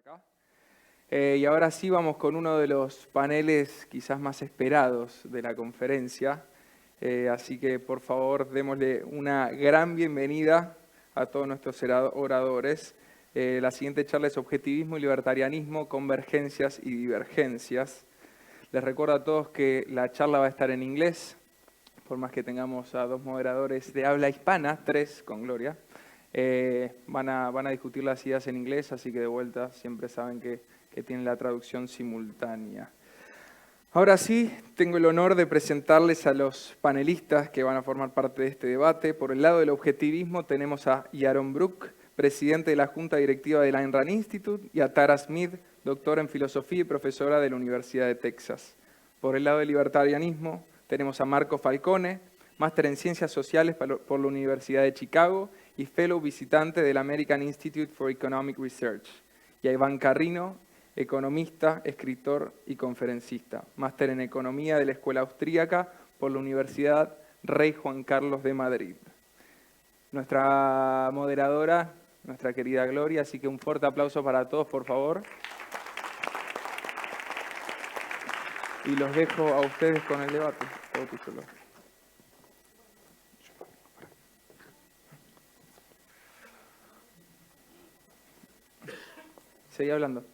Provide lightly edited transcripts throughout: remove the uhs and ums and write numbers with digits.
acá. Y ahora sí vamos con uno de los paneles quizás más esperados de la conferencia. Así que por favor démosle una gran bienvenida a todos nuestros oradores. La siguiente charla es Objetivismo y Libertarianismo, convergencias y divergencias. Les recuerdo a todos que la charla va a estar en inglés, por más que tengamos a dos moderadores de habla hispana, tres con Gloria. Van a discutir las ideas en inglés, así que de vuelta siempre saben que tienen la traducción simultánea. Ahora sí, tengo el honor de presentarles a los panelistas que van a formar parte de este debate. Por el lado del objetivismo tenemos a Yaron Brook, presidente de la Junta Directiva del Ayn Rand Institute, y a Tara Smith, doctora en filosofía y profesora de la Universidad de Texas. Por el lado del libertarianismo tenemos a Marco Falcone, máster en Ciencias Sociales por la Universidad de Chicago y fellow visitante del American Institute for Economic Research. Y a Iván Carrino, economista, escritor y conferencista, máster en Economía de la Escuela Austríaca por la Universidad Rey Juan Carlos de Madrid. Nuestra moderadora, nuestra querida Gloria, así que un fuerte aplauso para todos, por favor. Y los dejo a ustedes con el debate. Todo tuyo. Seguí hablando.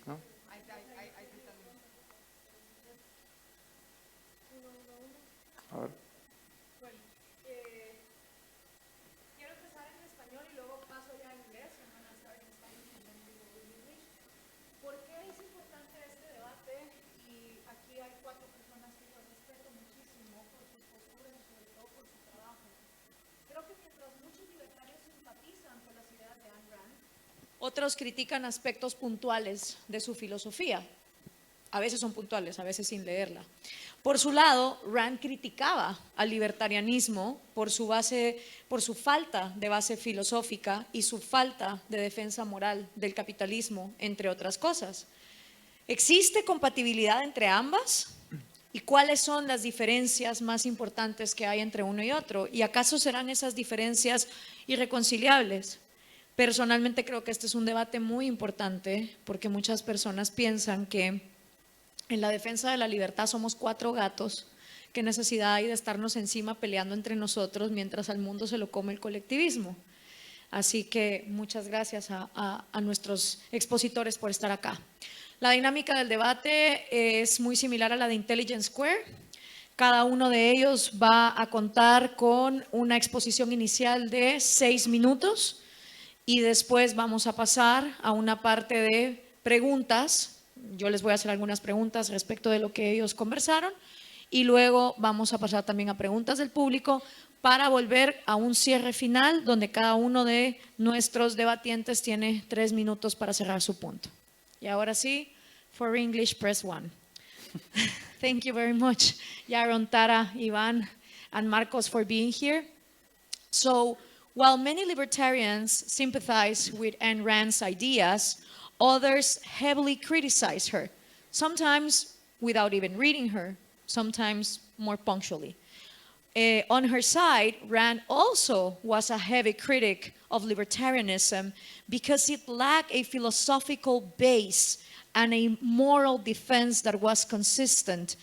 ¿No? A ver. Bueno, quiero empezar en español y luego paso ya a inglés. Van a estar en español y en inglés. ¿Por qué es importante este debate? Y aquí hay cuatro personas que yo respeto muchísimo por sus posturas y sobre todo por su trabajo. Creo que mientras muchos libertarios simpatizan con las ideas de Ayn Rand, otros critican aspectos puntuales de su filosofía. A veces son puntuales, a veces sin leerla. Por su lado, Rand criticaba al libertarianismo por su falta de base filosófica y su falta de defensa moral del capitalismo, entre otras cosas. ¿Existe compatibilidad entre ambas? ¿Y cuáles son las diferencias más importantes que hay entre uno y otro? ¿Y acaso serán esas diferencias irreconciliables? Personalmente creo que este es un debate muy importante porque muchas personas piensan que en la defensa de la libertad somos cuatro gatos. ¿Qué necesidad hay de estarnos encima peleando entre nosotros mientras al mundo se lo come el colectivismo? Así que muchas gracias a nuestros expositores por estar acá. La dinámica del debate es muy similar a la de Intelligence Square. Cada uno de ellos va a contar con una exposición inicial de 6 minutos y después vamos a pasar a una parte de preguntas. Yo les voy a hacer algunas preguntas respecto de lo que ellos conversaron y luego vamos a pasar también a preguntas del público para volver a un cierre final donde cada uno de nuestros debatientes tiene 3 minutos para cerrar su punto. Y ahora sí, for English, press 1. Thank you very much, Yaron, Tara, Ivan, and Marcos for being here. So, while many libertarians sympathize with Ayn Rand's ideas, others heavily criticize her, sometimes without even reading her, sometimes more punctually. On her side, Rand also was a heavy critic of libertarianism because it lacked a philosophical base and a moral defense that was consistent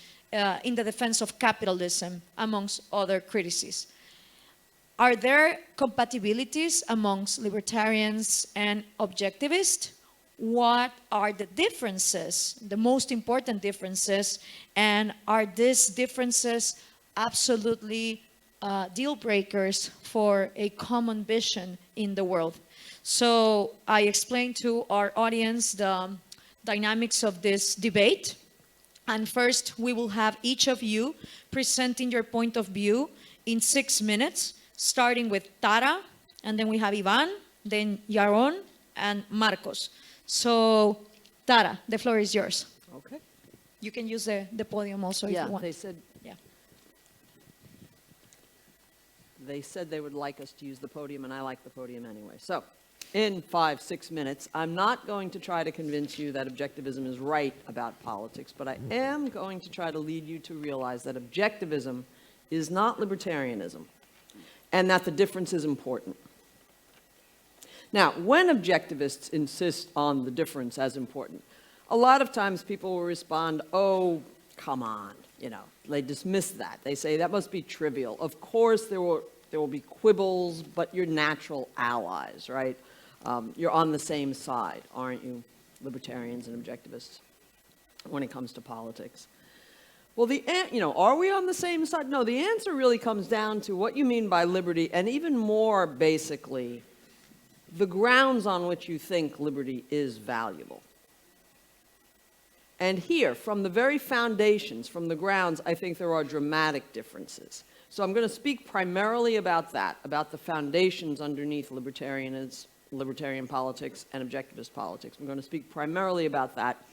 in the defense of capitalism, amongst other criticisms. Are there compatibilities amongst libertarians and objectivists? What are the differences, the most important differences, and are these differences absolutely deal breakers for a common vision in the world? So I explained to our audience the dynamics of this debate. And first, we will have each of you presenting your point of view in 6 minutes, starting with Tara, and then we have Ivan, then Yaron, and Marcos. So, Tara, the floor is yours. Okay. You can use the podium also if you want. They said they would like us to use the podium, and I like the podium anyway. So, in 5-6 minutes, I'm not going to try to convince you that objectivism is right about politics, but I am going to try to lead you to realize that objectivism is not libertarianism, and that the difference is important. Now, when objectivists insist on the difference as important, a lot of times people will respond, oh, come on, you know, they dismiss that. They say that must be trivial. Of course there will be quibbles, but you're natural allies, right? You're on the same side, aren't you, libertarians and objectivists, when it comes to politics? Well, are we on the same side? No, the answer really comes down to what you mean by liberty, and even more basically, the grounds on which you think liberty is valuable. And here, from the very foundations, from the grounds, I think there are dramatic differences. So I'm going to speak primarily about that, about the foundations underneath libertarian politics and objectivist politics. I'm going to speak primarily about that,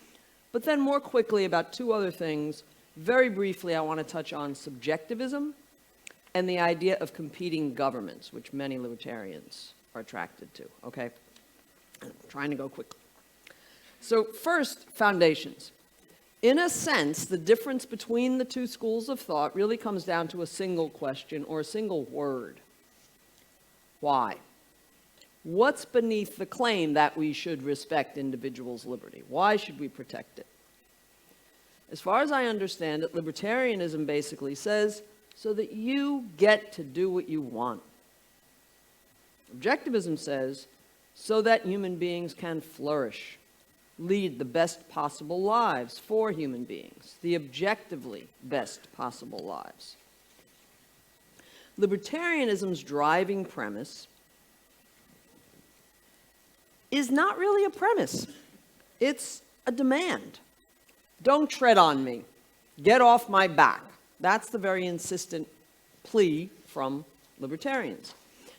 but then more quickly about two other things. Very briefly, I want to touch on subjectivism and the idea of competing governments, which many libertarians are attracted to, okay? I'm trying to go quickly. So first, foundations. In a sense, the difference between the two schools of thought really comes down to a single question or a single word. Why? What's beneath the claim that we should respect individuals' liberty? Why should we protect it? As far as I understand it, libertarianism basically says, so that you get to do what you want. Objectivism says, so that human beings can flourish, lead the best possible lives for human beings, the objectively best possible lives. Libertarianism's driving premise is not really a premise. It's a demand. Don't tread on me. Get off my back. That's the very insistent plea from libertarians.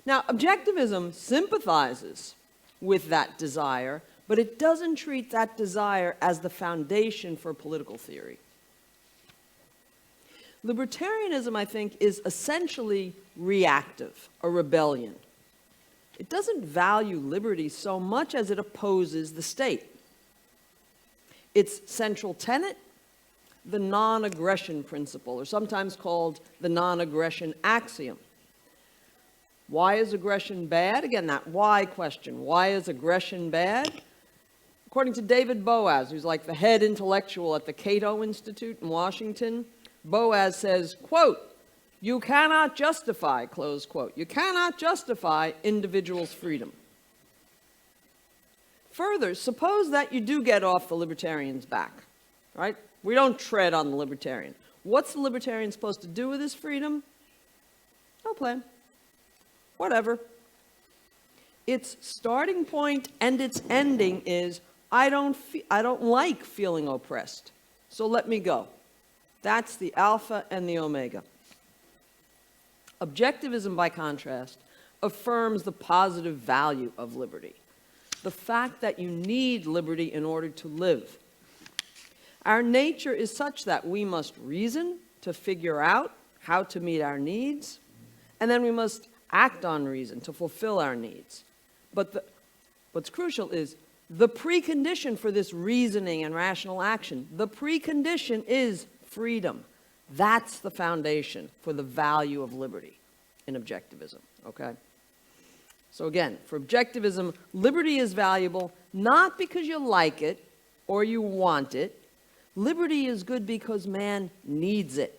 Now, objectivism sympathizes with that desire, but it doesn't treat that desire as the foundation for political theory. Libertarianism, I think, is essentially reactive, a rebellion. It doesn't value liberty so much as it opposes the state. Its central tenet, the non-aggression principle, or sometimes called the non-aggression axiom. Why is aggression bad? Again, that why question. Why is aggression bad? According to David Boaz, who's like the head intellectual at the Cato Institute in Washington, Boaz says, quote, you cannot justify, close quote, you cannot justify individuals' freedom. Further, suppose that you do get off the libertarian's back, right? We don't tread on the libertarian. What's the libertarian supposed to do with his freedom? No plan. Whatever. Its starting point and its ending is, I don't like feeling oppressed, so let me go. That's the alpha and the omega. Objectivism, by contrast, affirms the positive value of liberty. The fact that you need liberty in order to live. Our nature is such that we must reason to figure out how to meet our needs, and then we must act on reason to fulfill our needs. But what's crucial is the precondition for this reasoning and rational action. The precondition is freedom. That's the foundation for the value of liberty in objectivism, okay? So again, for objectivism, liberty is valuable not because you like it or you want it. Liberty is good because man needs it.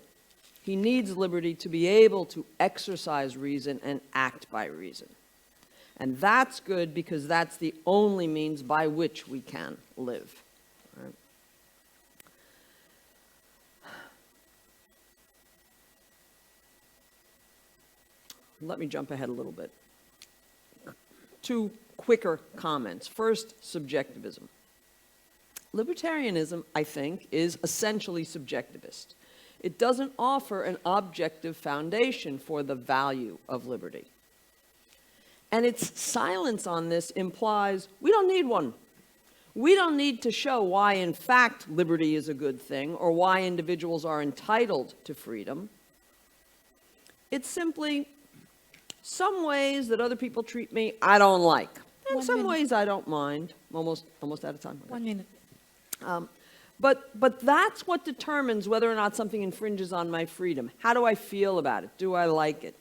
He needs liberty to be able to exercise reason and act by reason. And that's good because that's the only means by which we can live. Right? Let me jump ahead a little bit. Two quicker comments. First, subjectivism. Libertarianism, I think, is essentially subjectivist. It doesn't offer an objective foundation for the value of liberty. And its silence on this implies we don't need one. We don't need to show why, in fact, liberty is a good thing or why individuals are entitled to freedom. It's simply some ways that other people treat me, I don't like. And some ways I don't mind. Almost out of time. 1 minute. But that's what determines whether or not something infringes on my freedom. How do I feel about it? Do I like it?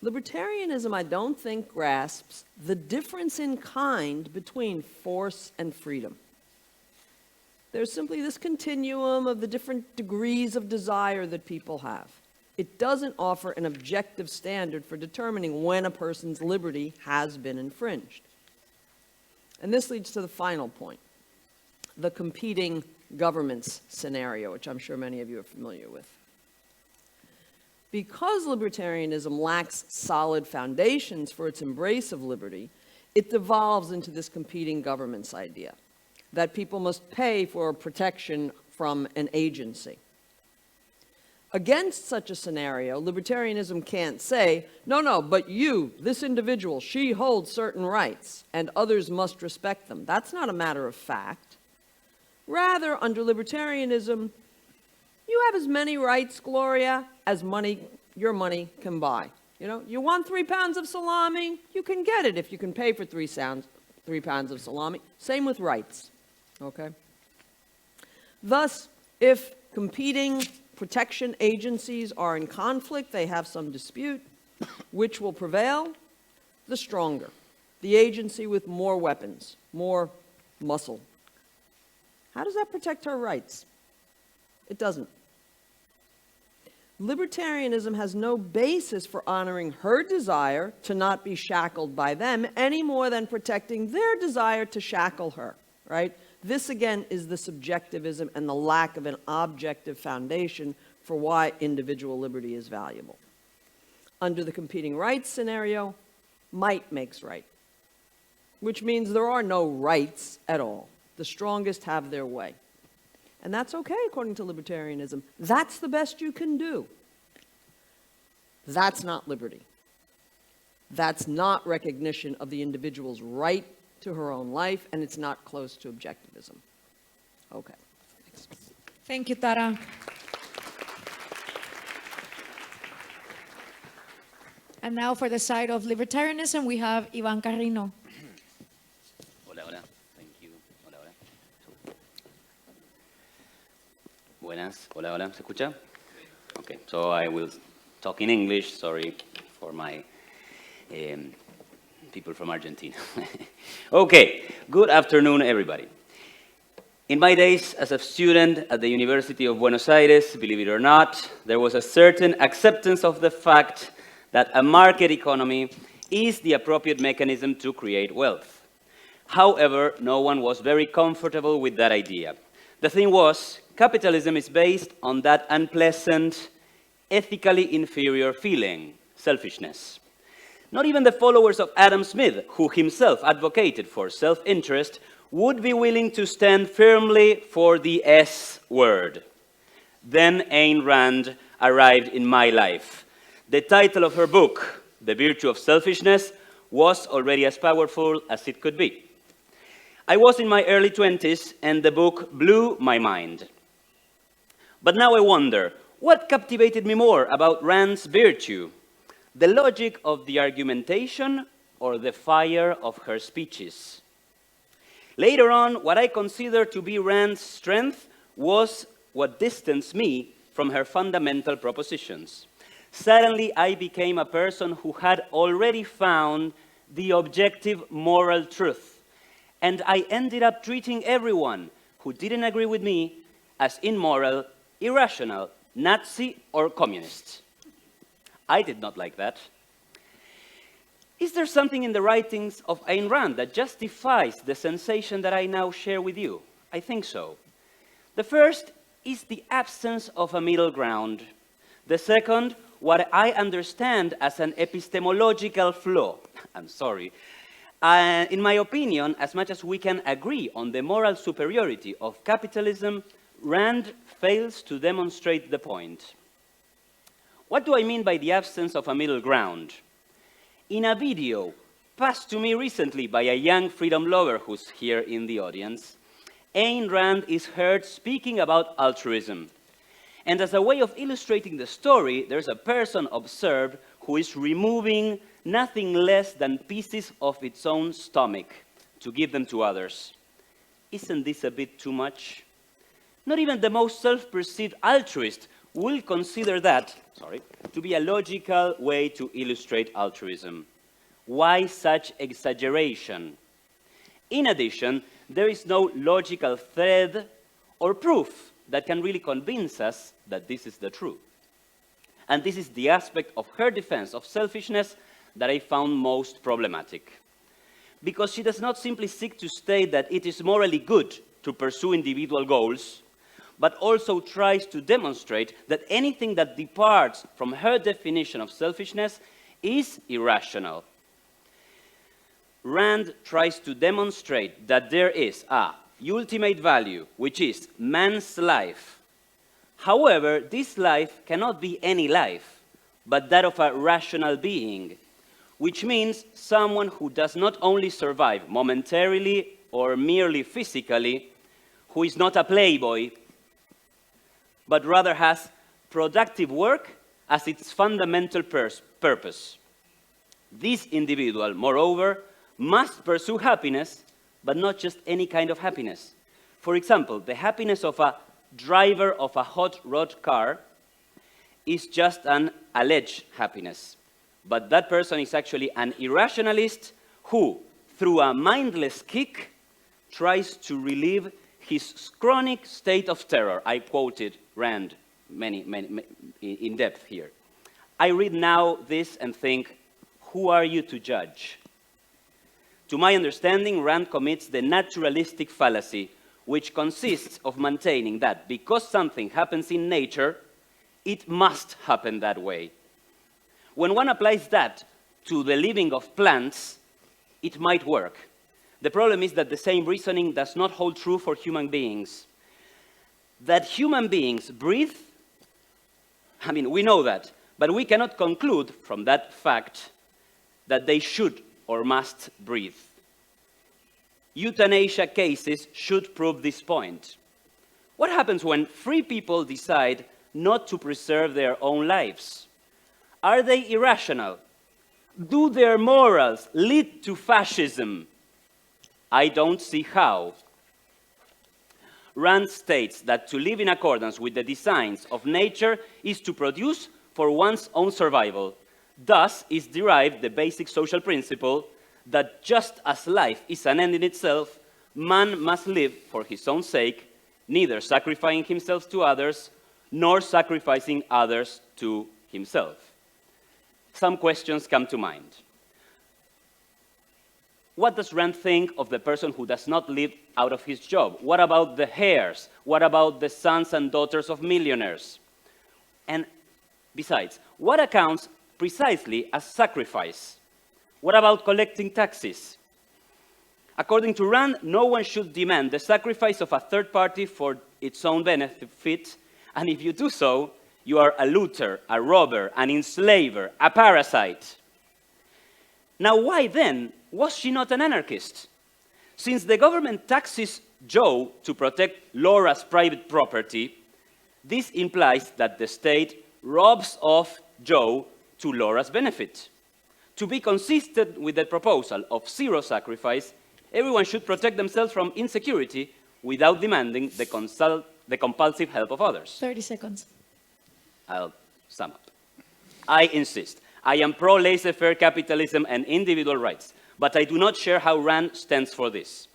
Libertarianism, I don't think, grasps the difference in kind between force and freedom. There's simply this continuum of the different degrees of desire that people have. It doesn't offer an objective standard for determining when a person's liberty has been infringed. And this leads to the final point, the competing governments scenario, which I'm sure many of you are familiar with. Because libertarianism lacks solid foundations for its embrace of liberty, it devolves into this competing governments idea, that people must pay for protection from an agency. Against such a scenario, libertarianism can't say, no, but you, this individual, she holds certain rights, and others must respect them. That's not a matter of fact. Rather, under libertarianism, you have as many rights, Gloria, as your money can buy. You know, you want 3 pounds of salami, you can get it if you can pay for 3 pounds of salami. Same with rights, okay? Thus, if competing protection agencies are in conflict, they have some dispute, which will prevail? The stronger, the agency with more weapons, more muscle. How does that protect her rights? It doesn't. Libertarianism has no basis for honoring her desire to not be shackled by them any more than protecting their desire to shackle her, right? This, again, is the subjectivism and the lack of an objective foundation for why individual liberty is valuable. Under the competing rights scenario, might makes right, which means there are no rights at all. The strongest have their way. And that's okay, according to libertarianism. That's the best you can do. That's not liberty. That's not recognition of the individual's right to her own life, and it's not close to objectivism. Okay. Thanks. Thank you, Tara. And now for the side of libertarianism, we have Iván Carrino. Hola, hola. Thank you. Hola, hola. Buenas. Hola, hola. ¿Se escucha? Okay, so I will talk in English. Sorry for my people from Argentina. Okay, good afternoon, everybody. In my days as a student at the University of Buenos Aires, believe it or not, there was a certain acceptance of the fact that a market economy is the appropriate mechanism to create wealth. However, no one was very comfortable with that idea. The thing was, capitalism is based on that unpleasant, ethically inferior feeling, selfishness. Not even the followers of Adam Smith, who himself advocated for self-interest, would be willing to stand firmly for the S word. Then Ayn Rand arrived in my life. The title of her book, The Virtue of Selfishness, was already as powerful as it could be. I was in my early 20s, and the book blew my mind. But now I wonder, what captivated me more about Rand's virtue? The logic of the argumentation or the fire of her speeches? Later on, what I consider to be Rand's strength was what distanced me from her fundamental propositions. Suddenly, I became a person who had already found the objective moral truth, and I ended up treating everyone who didn't agree with me as immoral, irrational, Nazi, or communist. I did not like that. Is there something in the writings of Ayn Rand that justifies the sensation that I now share with you? I think so. The first is the absence of a middle ground. The second, what I understand as an epistemological flaw. I'm sorry. In my opinion, as much as we can agree on the moral superiority of capitalism, Rand fails to demonstrate the point. What do I mean by the absence of a middle ground? In a video passed to me recently by a young freedom lover who's here in the audience, Ayn Rand is heard speaking about altruism. And as a way of illustrating the story, there's a person observed who is removing nothing less than pieces of its own stomach to give them to others. Isn't this a bit too much? Not even the most self-perceived altruist will consider that, to be a logical way to illustrate altruism. Why such exaggeration? In addition, there is no logical thread or proof that can really convince us that this is the truth. And this is the aspect of her defense of selfishness that I found most problematic. Because she does not simply seek to state that it is morally good to pursue individual goals, but also tries to demonstrate that anything that departs from her definition of selfishness is irrational. Rand tries to demonstrate that there is a ultimate value, which is man's life. However, this life cannot be any life, but that of a rational being, which means someone who does not only survive momentarily or merely physically, who is not a playboy, but rather has productive work as its fundamental purpose. This individual, moreover, must pursue happiness, but not just any kind of happiness. For example, the happiness of a driver of a hot rod car is just an alleged happiness. But that person is actually an irrationalist who, through a mindless kick, tries to relieve his chronic state of terror. I quoted Rand in depth here. I read now this and think, who are you to judge? To my understanding, Rand commits the naturalistic fallacy, which consists of maintaining that because something happens in nature, it must happen that way. When one applies that to the living of plants, it might work. The problem is that the same reasoning does not hold true for human beings. That human beings breathe, I mean, we know that, but we cannot conclude from that fact that they should or must breathe. Euthanasia cases should prove this point. What happens when free people decide not to preserve their own lives? Are they irrational? Do their morals lead to fascism? I don't see how. Rand states that to live in accordance with the designs of nature is to produce for one's own survival. Thus is derived the basic social principle that just as life is an end in itself, man must live for his own sake, neither sacrificing himself to others, nor sacrificing others to himself. Some questions come to mind. What does Rand think of the person who does not live out of his job? What about the heirs? What about the sons and daughters of millionaires? And besides, what accounts precisely as sacrifice? What about collecting taxes? According to Rand, no one should demand the sacrifice of a third party for its own benefit, and if you do so, you are a looter, a robber, an enslaver, a parasite. Now, why then was she not an anarchist? Since the government taxes Joe to protect Laura's private property, this implies that the state robs off Joe to Laura's benefit. To be consistent with the proposal of zero sacrifice, everyone should protect themselves from insecurity without demanding the compulsive help of others. 30 seconds. I'll sum up. I insist. I am pro-laissez-faire capitalism and individual rights, but I do not share how Rand stands for this.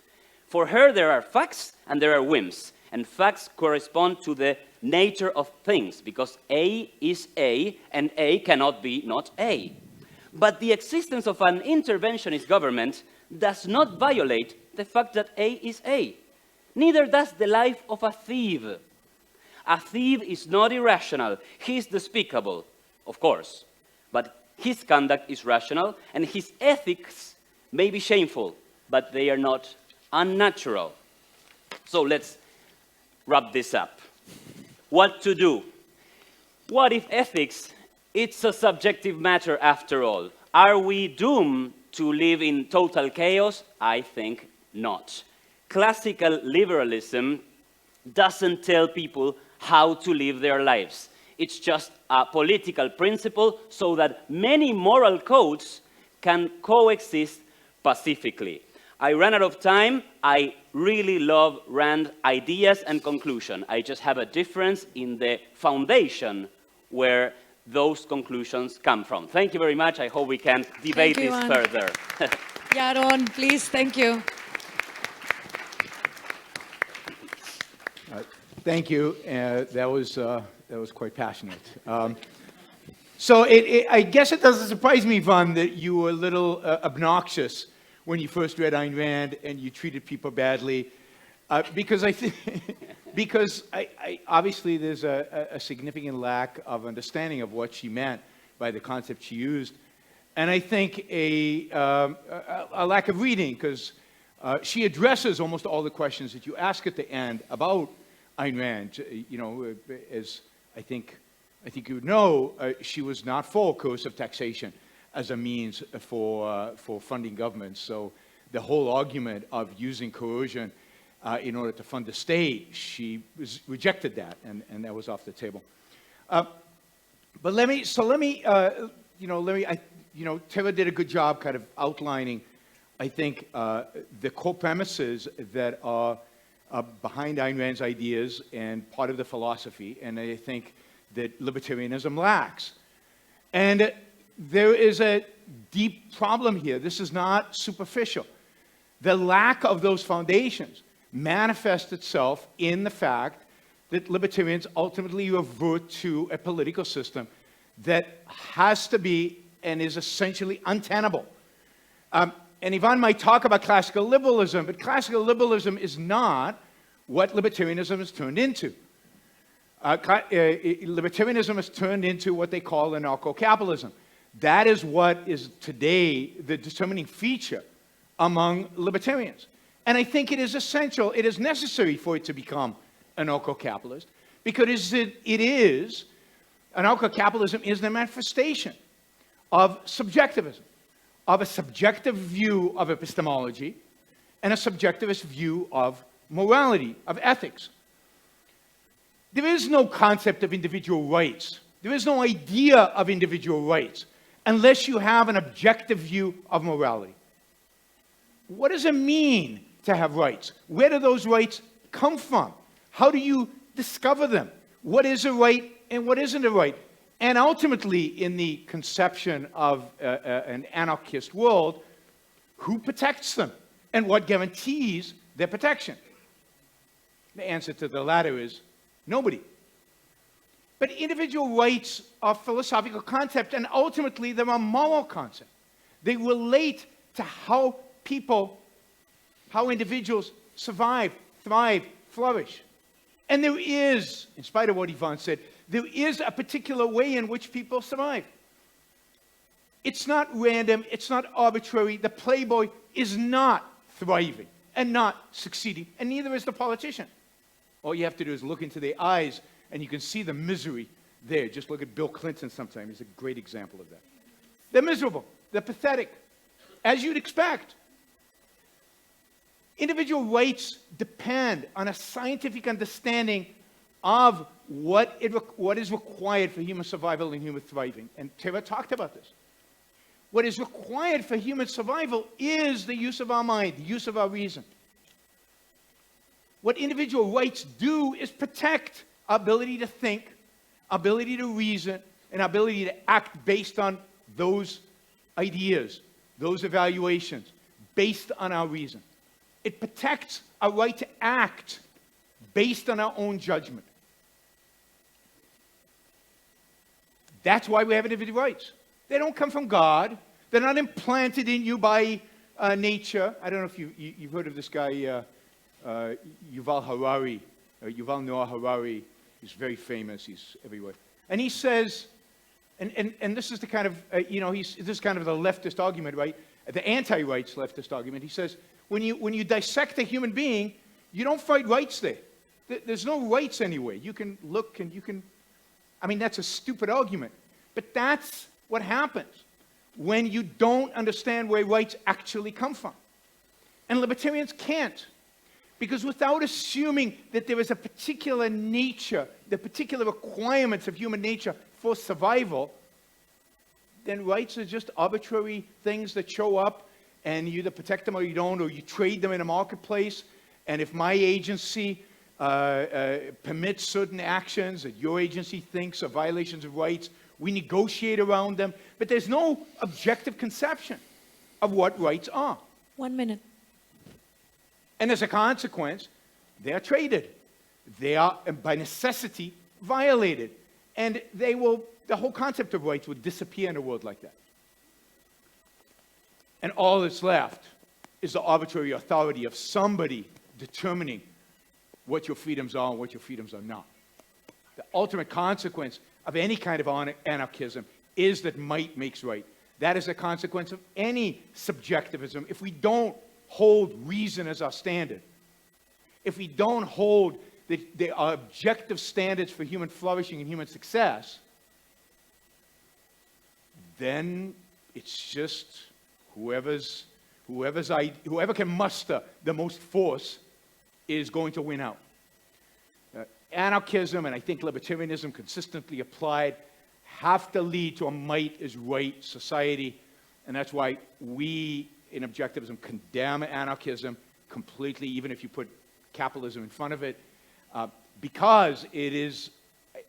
For her, there are facts and there are whims, and facts correspond to the nature of things, because A is A, and A cannot be not A. But the existence of an interventionist government does not violate the fact that A is A. Neither does the life of a thief. A thief is not irrational. He is despicable, of course. But his conduct is rational, and his ethics may be shameful, but they are not unnatural. So let's wrap this up. What to do? What if ethics, it's a subjective matter after all? Are we doomed to live in total chaos? I think not. Classical liberalism doesn't tell people how to live their lives. It's just a political principle so that many moral codes can coexist pacifically. I ran out of time. I really love Rand's ideas and conclusion. I just have a difference in the foundation where those conclusions come from. Thank you very much. I hope we can debate this further. Yaron, please, thank you. Thank you. That was quite passionate. So I guess it doesn't surprise me, Yvonne, that you were a little obnoxious when you first read Ayn Rand and you treated people badly, because I think because obviously there's a significant lack of understanding of what she meant by the concept she used, and I think a lack of reading, because she addresses almost all the questions that you ask at the end about Ayn Rand. You know, as I think you would know, she was not for coercive taxation as a means for funding governments. So the whole argument of using coercion in order to fund the state, she rejected that, and that was off the table. But let me, Tara did a good job kind of outlining, I think, the core premises that are behind Ayn Rand's ideas and part of the philosophy, and I think that libertarianism lacks. And there is a deep problem here. This is not superficial. The lack of those foundations manifests itself in the fact that libertarians ultimately revert to a political system that has to be and is essentially untenable. And Yvonne might talk about classical liberalism, but classical liberalism is not what libertarianism has turned into. Libertarianism has turned into what they call anarcho-capitalism. That is what is today the determining feature among libertarians. And I think it is essential, it is necessary for it to become anarcho-capitalist, because anarcho-capitalism is the manifestation of subjectivism, of a subjective view of epistemology and a subjectivist view of morality, of ethics. There is no concept of individual rights. There is no idea of individual rights unless you have an objective view of morality. What does it mean to have rights? Where do those rights come from? How do you discover them? What is a right and what isn't a right? And ultimately, in the conception of an anarchist world, who protects them? And what guarantees their protection? The answer to the latter is nobody. But individual rights are philosophical concepts, and ultimately they're a moral concept. They relate to how individuals survive, thrive, flourish. And there is, in spite of what Yvonne said, there is a particular way in which people survive. It's not random, it's not arbitrary. The playboy is not thriving and not succeeding, and neither is the politician. All you have to do is look into their eyes, and you can see the misery there. Just look at Bill Clinton sometime. He's a great example of that. They're miserable. They're pathetic, as you'd expect. Individual rights depend on a scientific understanding of what is required for human survival and human thriving. And Tara talked about this. What is required for human survival is the use of our mind, the use of our reason. What individual rights do is protect our ability to think, our ability to reason, and our ability to act based on those ideas, those evaluations, based on our reason. It protects our right to act based on our own judgment. That's why we have individual rights. They don't come from God. They're not implanted in you by nature. I don't know if you've heard of this guy, Yuval Noah Harari. He's very famous. He's everywhere. And he says, and this is the kind of, this is kind of the leftist argument, right? The anti-rights leftist argument. He says, when you dissect a human being, you don't find rights there. There's no rights anywhere. You can look and you can, that's a stupid argument. But that's what happens when you don't understand where rights actually come from. And libertarians can't. Because without assuming that there is a particular nature, the particular requirements of human nature for survival, then rights are just arbitrary things that show up and you either protect them or you don't, or you trade them in a marketplace. And if my agency permits certain actions that your agency thinks are violations of rights, we negotiate around them. But there's no objective conception of what rights are. 1 minute. And as a consequence, they are traded. They are, by necessity, violated. And they will, the whole concept of rights would disappear in a world like that. And all that's left is the arbitrary authority of somebody determining what your freedoms are and what your freedoms are not. The ultimate consequence of any kind of anarchism is that might makes right. That is a consequence of any subjectivism. If we don't hold reason as our standard, if we don't hold the objective standards for human flourishing and human success, then it's just whoever can muster the most force is going to win out. Anarchism, and I think libertarianism consistently applied, have to lead to a might is right society, and that's why we in Objetivism condemn anarchism completely, even if you put capitalism in front of it, because it is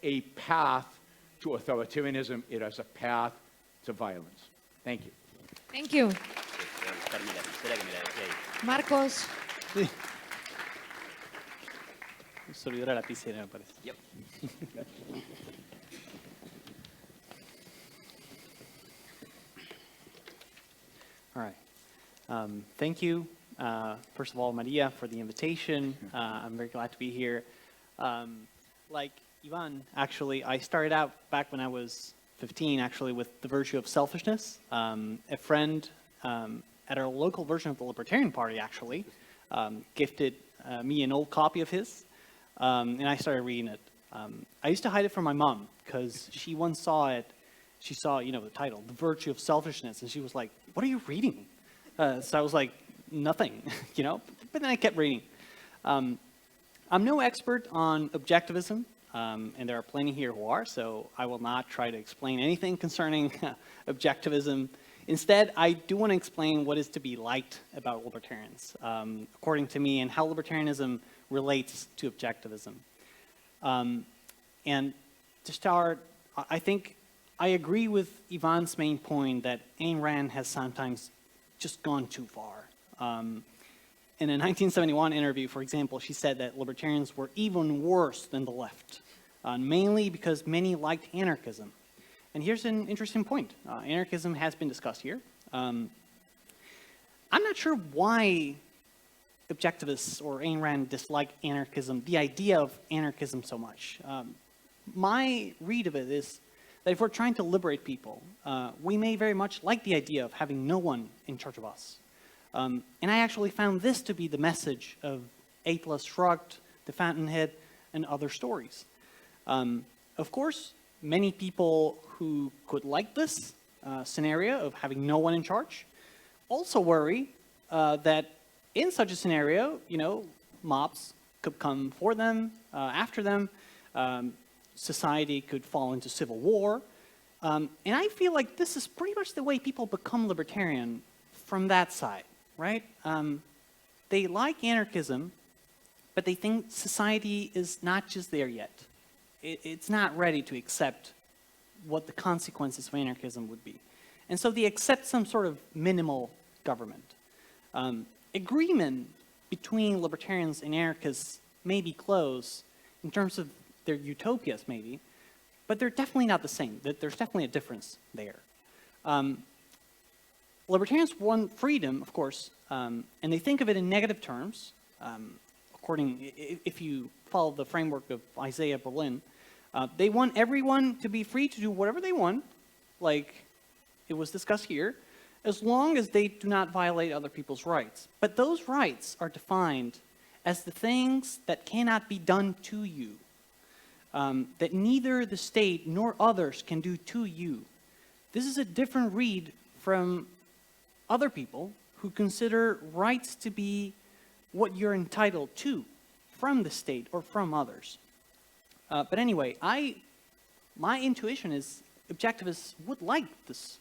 a path to authoritarianism, it is a path to violence. Thank you. Thank you. Marcos. Se olvidó la lapicera, me parece. Yep. All right. Thank you, first of all, Maria, for the invitation. I'm very glad to be here. Like Ivan, actually, I started out back when I was 15, actually, with the virtue of selfishness. A friend at our local version of the Libertarian Party, actually, gifted me an old copy of his. And I started reading it. I used to hide it from my mom because she once saw it. She saw, you know, the title, The Virtue of Selfishness, and she was like, "What are you reading?" So I was like, "Nothing," you know. But then I kept reading. I'm no expert on objectivism, and there are plenty here who are. So I will not try to explain anything concerning objectivism. Instead, I do want to explain what is to be liked about libertarians, according to me, and how libertarianism relates to objectivism. And to start, I think I agree with Ivan's main point that Ayn Rand has sometimes just gone too far. In a 1971 interview, for example, she said that libertarians were even worse than the left, mainly because many liked anarchism. And here's an interesting point. Anarchism has been discussed here. I'm not sure why objectivists or Ayn Rand dislike anarchism, the idea of anarchism so much. My read of it is that if we're trying to liberate people, we may very much like the idea of having no one in charge of us. And I actually found this to be the message of Atlas Shrugged, The Fountainhead, and other stories. Of course, many people who could like this scenario of having no one in charge also worry that in such a scenario, you know, mobs could come for them, after them, society could fall into civil war. And I feel like this is pretty much the way people become libertarian from that side, right? They like anarchism, but they think society is not just there yet. It's not ready to accept what the consequences of anarchism would be. And so they accept some sort of minimal government. Agreement between libertarians and anarchists may be close in terms of their utopias, maybe, but they're definitely not the same. There's definitely a difference there. Libertarians want freedom, of course, and they think of it in negative terms. If you follow the framework of Isaiah Berlin, they want everyone to be free to do whatever they want, like it was discussed here, as long as they do not violate other people's rights. But those rights are defined as the things that cannot be done to you, that neither the state nor others can do to you. This is a different read from other people who consider rights to be what you're entitled to from the state or from others. But anyway, my intuition is objectivists would like this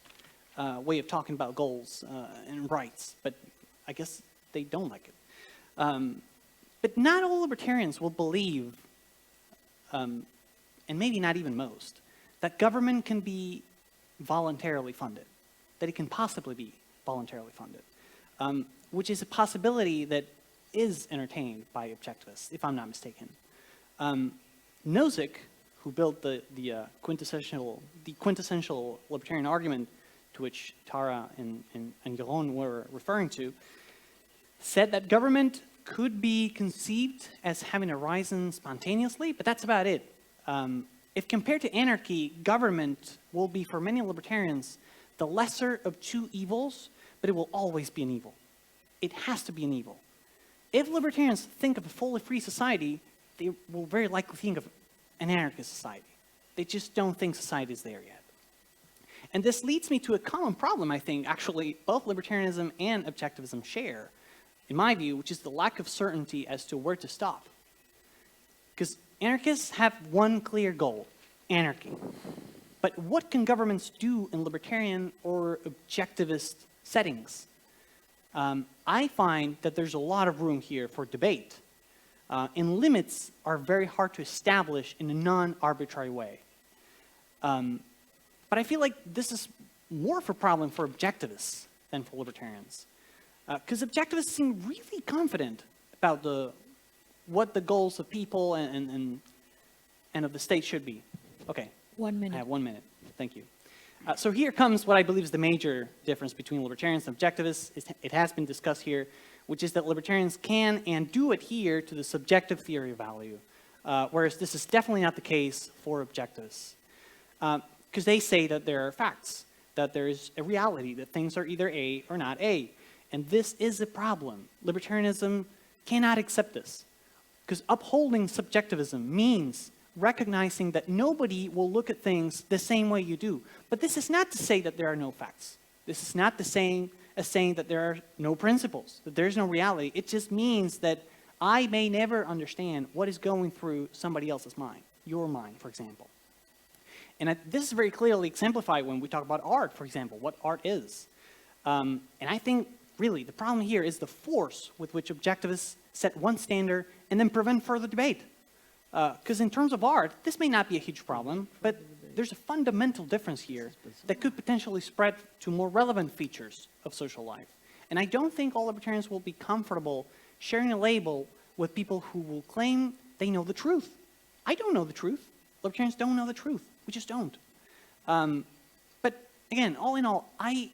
way of talking about goals and rights, but I guess they don't like it. But not all libertarians will believe, and maybe not even most, that government can be voluntarily funded, that it can possibly be voluntarily funded, which is a possibility that is entertained by objectivists, if I'm not mistaken. Nozick, who built the quintessential libertarian argument to which Tara and Yaron were referring to, said that government could be conceived as having arisen spontaneously, but that's about it. If compared to anarchy, government will be, for many libertarians, the lesser of two evils, but it will always be an evil. It has to be an evil. If libertarians think of a fully free society, they will very likely think of an anarchist society. They just don't think society is there yet. And this leads me to a common problem, I think, actually, both libertarianism and objectivism share, in my view, which is the lack of certainty as to where to stop. Because anarchists have one clear goal, anarchy. But what can governments do in libertarian or objectivist settings? I find that there's a lot of room here for debate, and limits are very hard to establish in a non-arbitrary way. But I feel like this is more of a problem for objectivists than for libertarians. Because objectivists seem really confident about what the goals of people and of the state should be. Okay. 1 minute. I have 1 minute. Thank you. So here comes what I believe is the major difference between libertarians and objectivists. It has been discussed here, which is that libertarians can and do adhere to the subjective theory of value, whereas this is definitely not the case for objectivists. Because they say that there are facts, that there is a reality, that things are either A or not A. And this is a problem. Libertarianism cannot accept this. Because upholding subjectivism means recognizing that nobody will look at things the same way you do. But this is not to say that there are no facts. This is not the same as saying that there are no principles, that there's no reality. It just means that I may never understand what is going through somebody else's mind, your mind, for example. And this is very clearly exemplified when we talk about art, for example, what art is. And I think, really, the problem here is the force with which objectivists set one standard and then prevent further debate. Because in terms of art, this may not be a huge problem, but there's a fundamental difference here that could potentially spread to more relevant features of social life. And I don't think all libertarians will be comfortable sharing a label with people who will claim they know the truth. I don't know the truth. Libertarians don't know the truth. We just don't. But again, all in all, I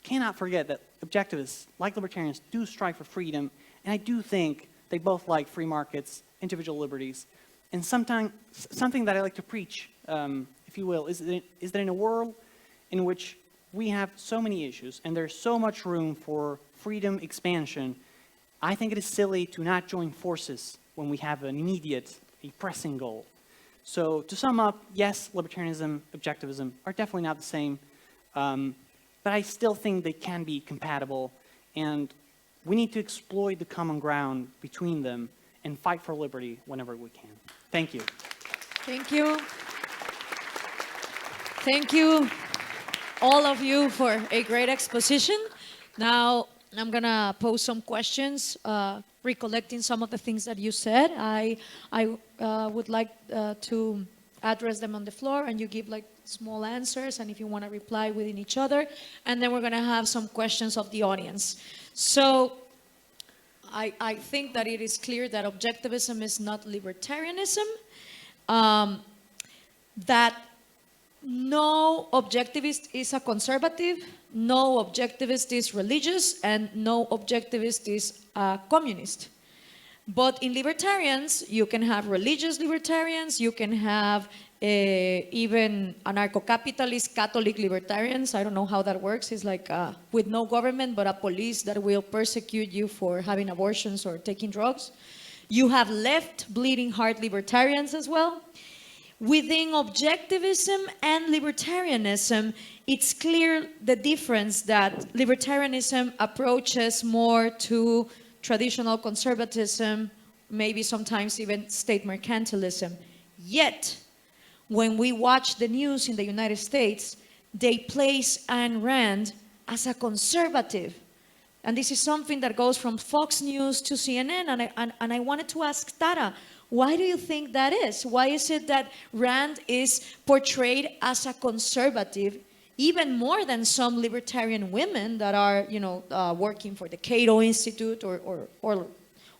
cannot forget that objectivists, like libertarians, do strive for freedom, and I do think they both like free markets, individual liberties, and something that I like to preach, if you will, is that in a world in which we have so many issues and there's so much room for freedom expansion, I think it is silly to not join forces when we have an immediate, a pressing goal. So to sum up, yes, libertarianism, objectivism are definitely not the same, but I still think they can be compatible, and we need to exploit the common ground between them and fight for liberty whenever we can. Thank you. Thank you. Thank you, all of you, for a great exposition. Now, I'm going to pose some questions, recollecting some of the things that you said. I would like to address them on the floor, and you give like small answers, and if you want to reply within each other. And then we're going to have some questions of the audience. So I think that it is clear that objectivism is not libertarianism, that no objectivist is a conservative, no objectivist is religious, and no objectivist is a communist. But in libertarians, you can have religious libertarians, you can have even anarcho-capitalist Catholic libertarians. I don't know how that works. It's like with no government, but a police that will persecute you for having abortions or taking drugs. You have left bleeding heart libertarians as well. Within objectivism and libertarianism, it's clear the difference that libertarianism approaches more to traditional conservatism, maybe sometimes even state mercantilism. Yet, when we watch the news in the United States, they place Ayn Rand as a conservative. And this is something that goes from Fox News to CNN, and I wanted to ask Tara, why do you think that is? Why is it that Rand is portrayed as a conservative, even more than some libertarian women that are, working for the Cato Institute or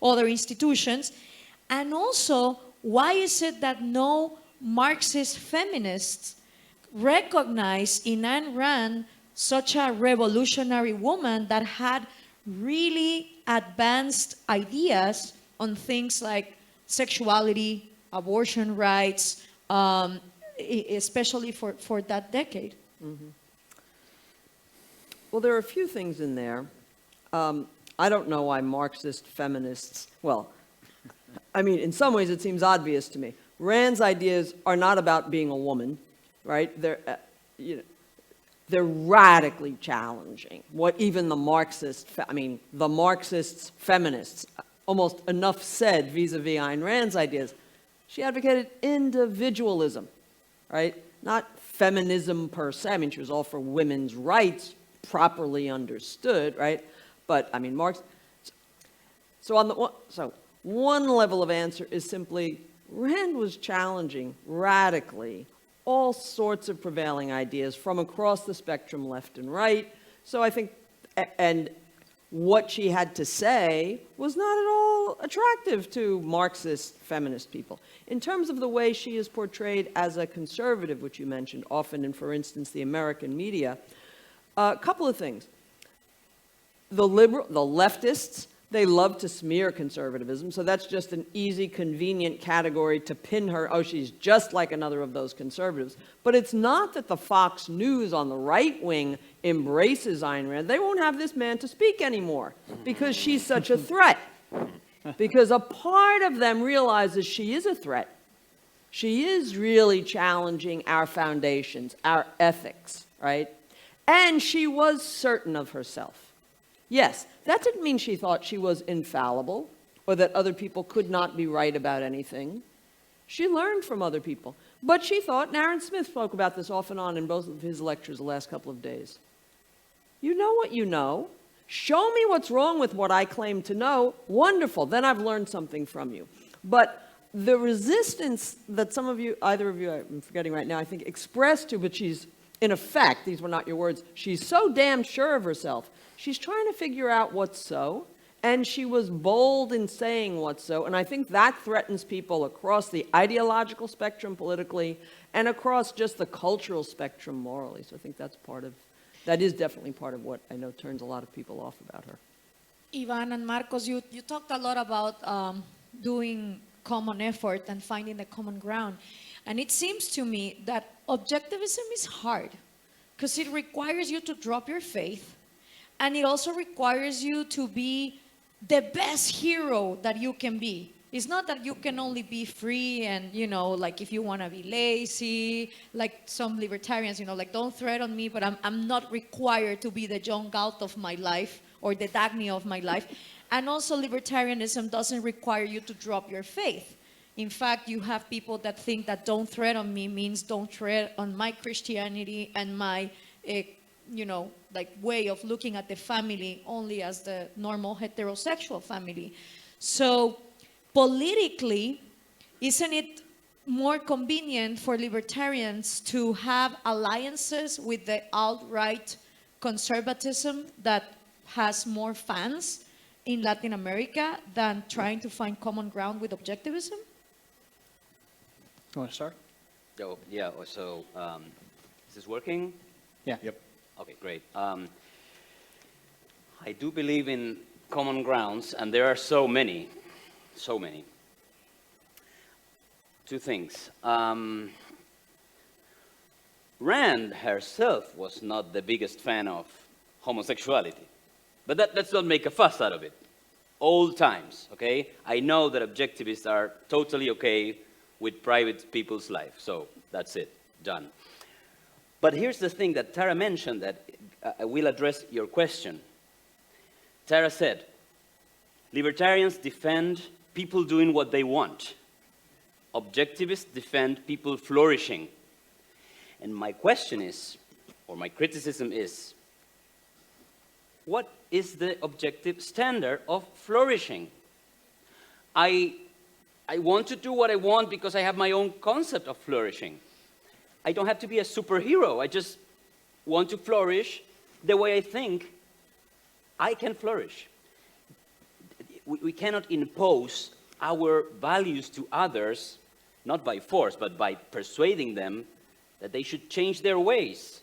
other institutions? And also, why is it that no Marxist feminists recognize in Ayn Rand such a revolutionary woman that had really advanced ideas on things like sexuality, abortion rights, especially for that decade? Mm-hmm. Well, there are a few things in there. I don't know why Marxist feminists, well, I mean, in some ways it seems obvious to me. Rand's ideas are not about being a woman, right? They're radically challenging what even the Marxists, feminists, almost enough said vis-a-vis Ayn Rand's ideas. She advocated individualism, right? Not feminism per se. I mean, she was all for women's rights, properly understood, right? But I mean, Marx. So one level of answer is simply Rand was challenging radically all sorts of prevailing ideas from across the spectrum, left and right. So I think, and what she had to say was not at all attractive to Marxist feminist people. In terms of the way she is portrayed as a conservative, which you mentioned often in, for instance, the American media, a couple of things. The leftists, they love to smear conservatism, so that's just an easy, convenient category to pin her, oh, she's just like another of those conservatives. But it's not that the Fox News on the right wing embraces Ayn Rand. They won't have this man to speak anymore because she's such a threat. Because a part of them realizes she is a threat. She is really challenging our foundations, our ethics, right? And she was certain of herself. Yes, that didn't mean she thought she was infallible or that other people could not be right about anything. She learned from other people. But she thought, and Aaron Smith spoke about this off and on in both of his lectures the last couple of days. You know what you know. Show me what's wrong with what I claim to know. Wonderful. Then I've learned something from you. But the resistance that some of you, either of you, I'm forgetting right now, I think expressed to, but she's, in effect, these were not your words, she's so damn sure of herself. She's trying to figure out what's so, and she was bold in saying what's so, and I think that threatens people across the ideological spectrum politically and across just the cultural spectrum morally. So I think that's that is definitely part of what I know turns a lot of people off about her. Ivan and Marcos, you talked a lot about doing common effort and finding the common ground. And it seems to me that objectivism is hard because it requires you to drop your faith. And it also requires you to be the best hero that you can be. It's not that you can only be free and, like if you want to be lazy, like some libertarians, like don't threaten me, but I'm not required to be the John Galt of my life or the Dagny of my life. And also libertarianism doesn't require you to drop your faith. In fact, you have people that think that don't threaten me means don't tread on my Christianity and my way of looking at the family only as the normal heterosexual family. So politically, isn't it more convenient for libertarians to have alliances with the alt-right conservatism that has more fans in Latin America than trying to find common ground with objectivism? You want to start? Oh, yeah, so is this working? Yeah. Yep. Okay, great. I do believe in common grounds, and there are so many. Two things. Rand herself was not the biggest fan of homosexuality, but let's not make a fuss out of it. Old times, okay? I know that objectivists are totally okay with private people's life, so that's it, done. But here's the thing that Tara mentioned that will address your question. Tara said, libertarians defend people doing what they want. Objectivists defend people flourishing. And my question is, or my criticism is, what is the objective standard of flourishing? I want to do what I want because I have my own concept of flourishing. I don't have to be a superhero. I just want to flourish the way I think I can flourish. We cannot impose our values to others, not by force, but by persuading them that they should change their ways.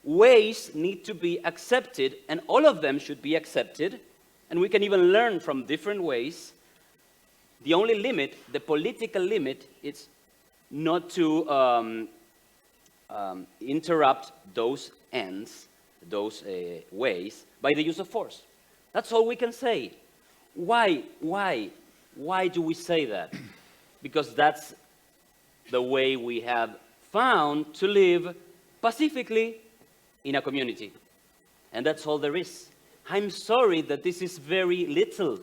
Ways need to be accepted, and all of them should be accepted, and we can even learn from different ways. The only limit, the political limit, is not to interrupt those ends, those ways, by the use of force. That's all we can say. Why do we say that? Because that's the way we have found to live pacifically in a community. And that's all there is. I'm sorry that this is very little.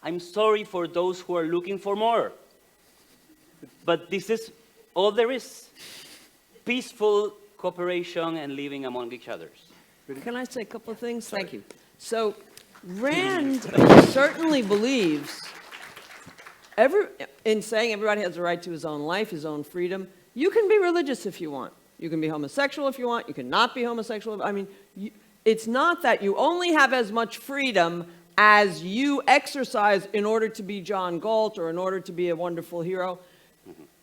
I'm sorry for those who are looking for more. But this is all there is. Peaceful cooperation and living among each other. Can I say a couple of things? Thank you. So Rand certainly believes, in saying everybody has a right to his own life, his own freedom, you can be religious if you want. You can be homosexual if you want. You can not be homosexual. I mean, it's not that you only have as much freedom as you exercise in order to be John Galt or in order to be a wonderful hero.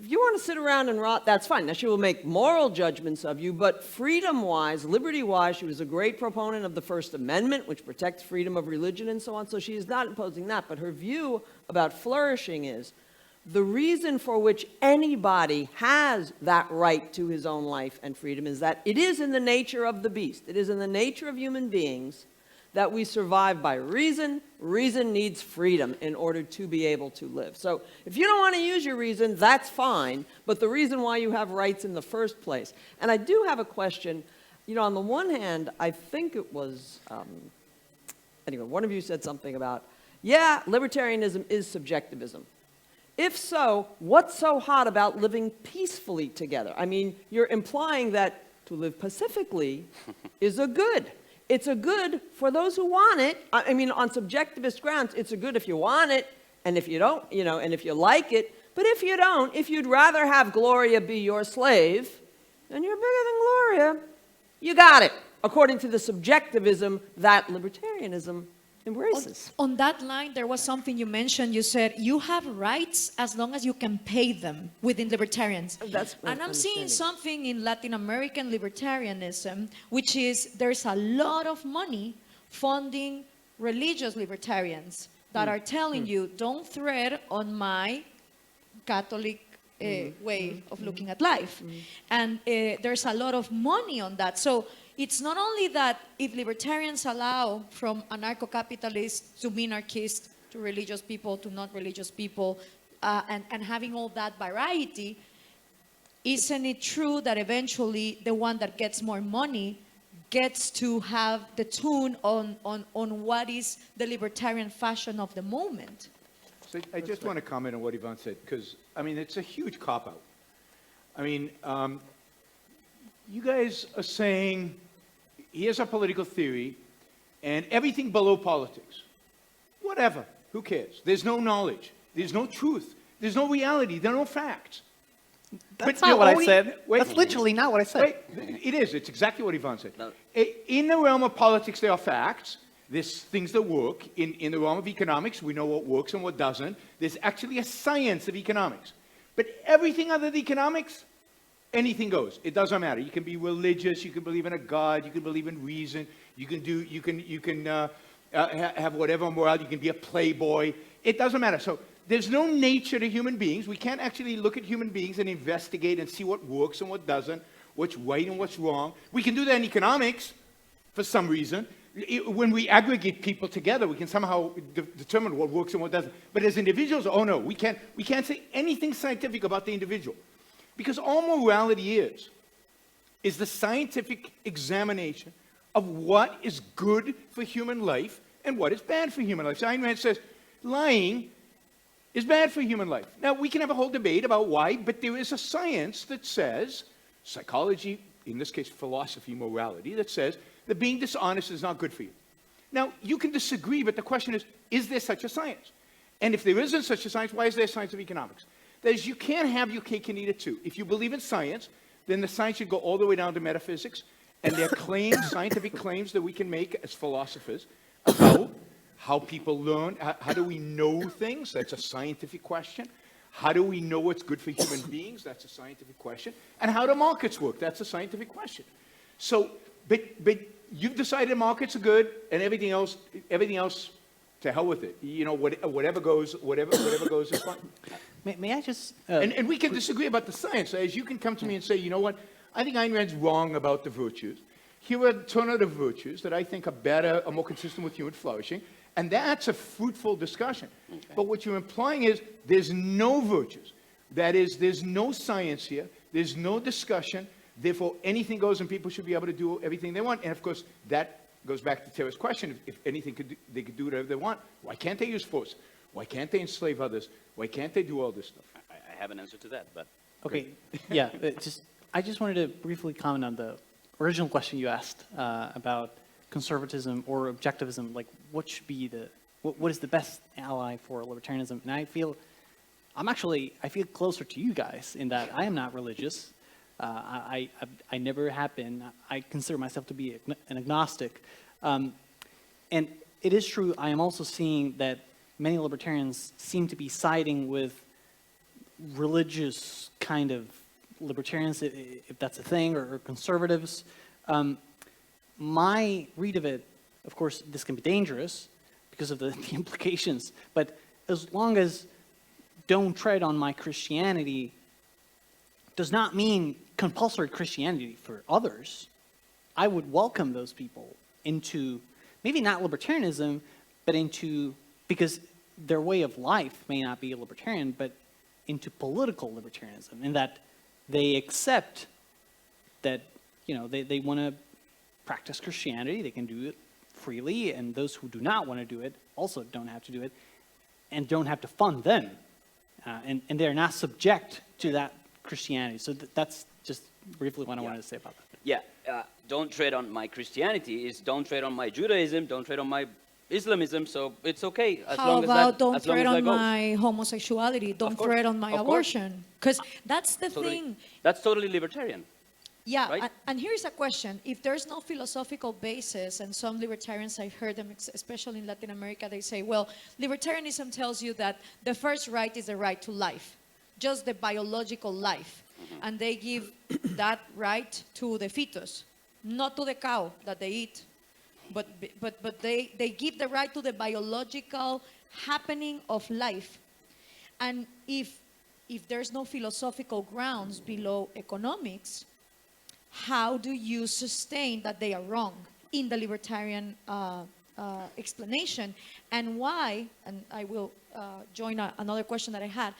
If you want to sit around and rot, that's fine. Now, she will make moral judgments of you, but freedom-wise, liberty-wise, she was a great proponent of the First Amendment, which protects freedom of religion and so on, so she is not imposing that. But her view about flourishing is the reason for which anybody has that right to his own life and freedom is that it is in the nature of the beast. It is in the nature of human beings that we survive by reason. Reason needs freedom in order to be able to live. So if you don't want to use your reason, that's fine, but the reason why you have rights in the first place. And I do have a question. You know, on the one hand, I think it was, anyway, one of you said something about, yeah, libertarianism is subjectivism. If so, what's so hot about living peacefully together? I mean, you're implying that to live pacifically is a good. It's a good for those who want it. I mean, on subjectivist grounds, it's a good if you want it, and if you don't, you know, and if you like it. But if you don't, if you'd rather have Gloria be your slave, and you're bigger than Gloria, you got it, according to the subjectivism that libertarianism embraces. On that line, there was something you mentioned. You said you have rights as long as you can pay them within libertarians. That's and I'm seeing something in Latin American libertarianism, which is there's a lot of money funding religious libertarians that are telling you, don't tread on my Catholic way of looking at life. And there's a lot of money on that. So it's not only that if libertarians allow from anarcho-capitalists to minarchists to religious people to not religious people and having all that variety, isn't it true that eventually the one that gets more money gets to have the tune on what is the libertarian fashion of the moment? So I just want to comment on what Yvonne said, because, I mean, it's a huge cop-out. I mean, you guys are saying, here's our political theory, and everything below politics. Whatever. Who cares? There's no knowledge. There's no truth. There's no reality. There are no facts. That's not what I said. That's literally not what I said. Wait, it is. It's exactly what Yvonne said. No. In the realm of politics, there are facts. There's things that work. In the realm of economics, we know what works and what doesn't. There's actually a science of economics. But everything other than economics, anything goes. It doesn't matter. You can be religious. You can believe in a God. You can believe in reason. You can have whatever moral. You can be a playboy. It doesn't matter. So there's no nature to human beings. We can't actually look at human beings and investigate and see what works and what doesn't, what's right and what's wrong. We can do that in economics for some reason. When we aggregate people together, we can somehow determine what works and what doesn't. But as individuals, oh no, we can't say anything scientific about the individual. Because all morality is the scientific examination of what is good for human life and what is bad for human life. So Ayn Rand says, lying is bad for human life. Now, we can have a whole debate about why, but there is a science that says, psychology in this case philosophy, morality, that says that being dishonest is not good for you. Now, you can disagree, but the question is there such a science? And if there isn't such a science, why is there a science of economics? That is, you can't have your cake and eat it too. If you believe in science, then the science should go all the way down to metaphysics, and there are claims, scientific claims that we can make as philosophers about how people learn. How do we know things? That's a scientific question. How do we know what's good for human beings? That's a scientific question. And how do markets work? That's a scientific question. So, but you've decided markets are good, and everything else, to hell with it. You know, whatever goes is fine. May I just... And we can disagree about the science. As you can come to me and say, you know what, I think Ayn Rand's wrong about the virtues. Here are alternative virtues that I think are better, are more consistent with human flourishing. And that's a fruitful discussion. Okay. But what you're implying is there's no virtues. That is, there's no science here. There's no discussion. Therefore, anything goes and people should be able to do everything they want. And of course, that goes back to Tara's question. If anything they could do whatever they want, why can't they use force? Why can't they enslave others? Why can't they do all this stuff? I have an answer to that, but... Okay, yeah, I just wanted to briefly comment on the original question you asked about conservatism or objectivism, like what should be what is the best ally for libertarianism? And I feel closer to you guys in that I am not religious. I never have been. I consider myself to be an agnostic. And it is true, I am also seeing that many libertarians seem to be siding with religious kind of libertarians, if that's a thing, or conservatives. My read of it, of course, this can be dangerous because of the implications, but as long as don't tread on my Christianity does not mean compulsory Christianity for others. I would welcome those people into, maybe not libertarianism, but into, because their way of life may not be libertarian, but into political libertarianism, in that they accept that, you know, they want to practice Christianity, they can do it freely, and those who do not want to do it also don't have to do it, and don't have to fund them. And they're not subject to that Christianity. So that's just briefly what I wanted to say about that. Yeah, don't tread on my Christianity is don't tread on my Judaism, don't tread on my Islamism, so it's okay as How long as about that, don't as long tread as on that goes. my homosexuality, don't course, tread on my of course. abortion? Because that's the Totally. thing. That's totally libertarian. Yeah, right? and here's a question. If there's no philosophical basis, and some libertarians, I've heard them, especially in Latin America, they say, well, libertarianism tells you that the first right is the right to life, just the biological life. And they give that right to the fetus, not to the cow that they eat, but they give the right to the biological happening of life. And if there's no philosophical grounds below economics, how do you sustain that they are wrong in the libertarian explanation? And why, and I will join another question that I had,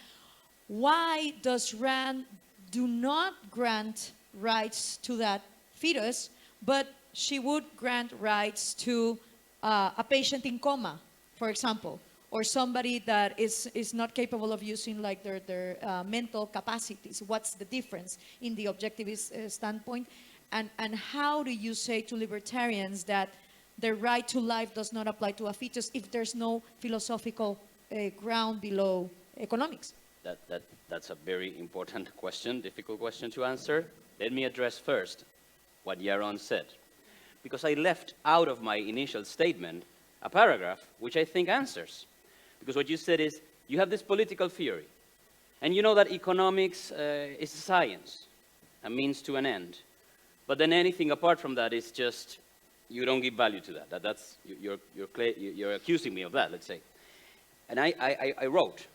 why does Rand do not grant rights to that fetus, but she would grant rights to a patient in coma, for example, or somebody that is not capable of using like their mental capacities? What's the difference in the objectivist standpoint? And how do you say to libertarians that the right to life does not apply to a fetus if there's no philosophical ground below economics? That's a very important question, difficult question to answer. Let me address first what Yaron said, because I left out of my initial statement a paragraph which I think answers. Because what you said is, you have this political theory, and you know that economics is a science, a means to an end. But then anything apart from that is just, you don't give value to that. That's you're accusing me of that, let's say. And I wrote,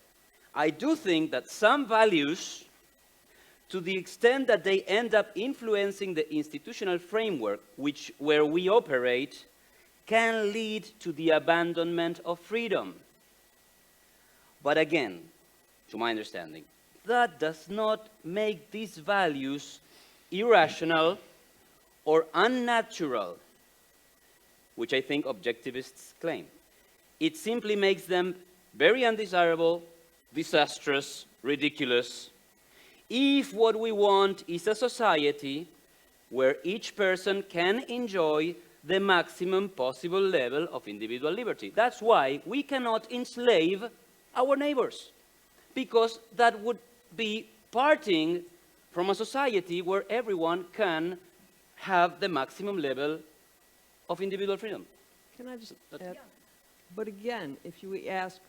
I do think that some values, to the extent that they end up influencing the institutional framework where we operate, can lead to the abandonment of freedom. But again, to my understanding, that does not make these values irrational or unnatural, which I think objectivists claim. It simply makes them very undesirable, disastrous, ridiculous, if what we want is a society where each person can enjoy the maximum possible level of individual liberty. That's why we cannot enslave our neighbors, because that would be parting from a society where everyone can have the maximum level of individual freedom. Can I just add? But again, if you ask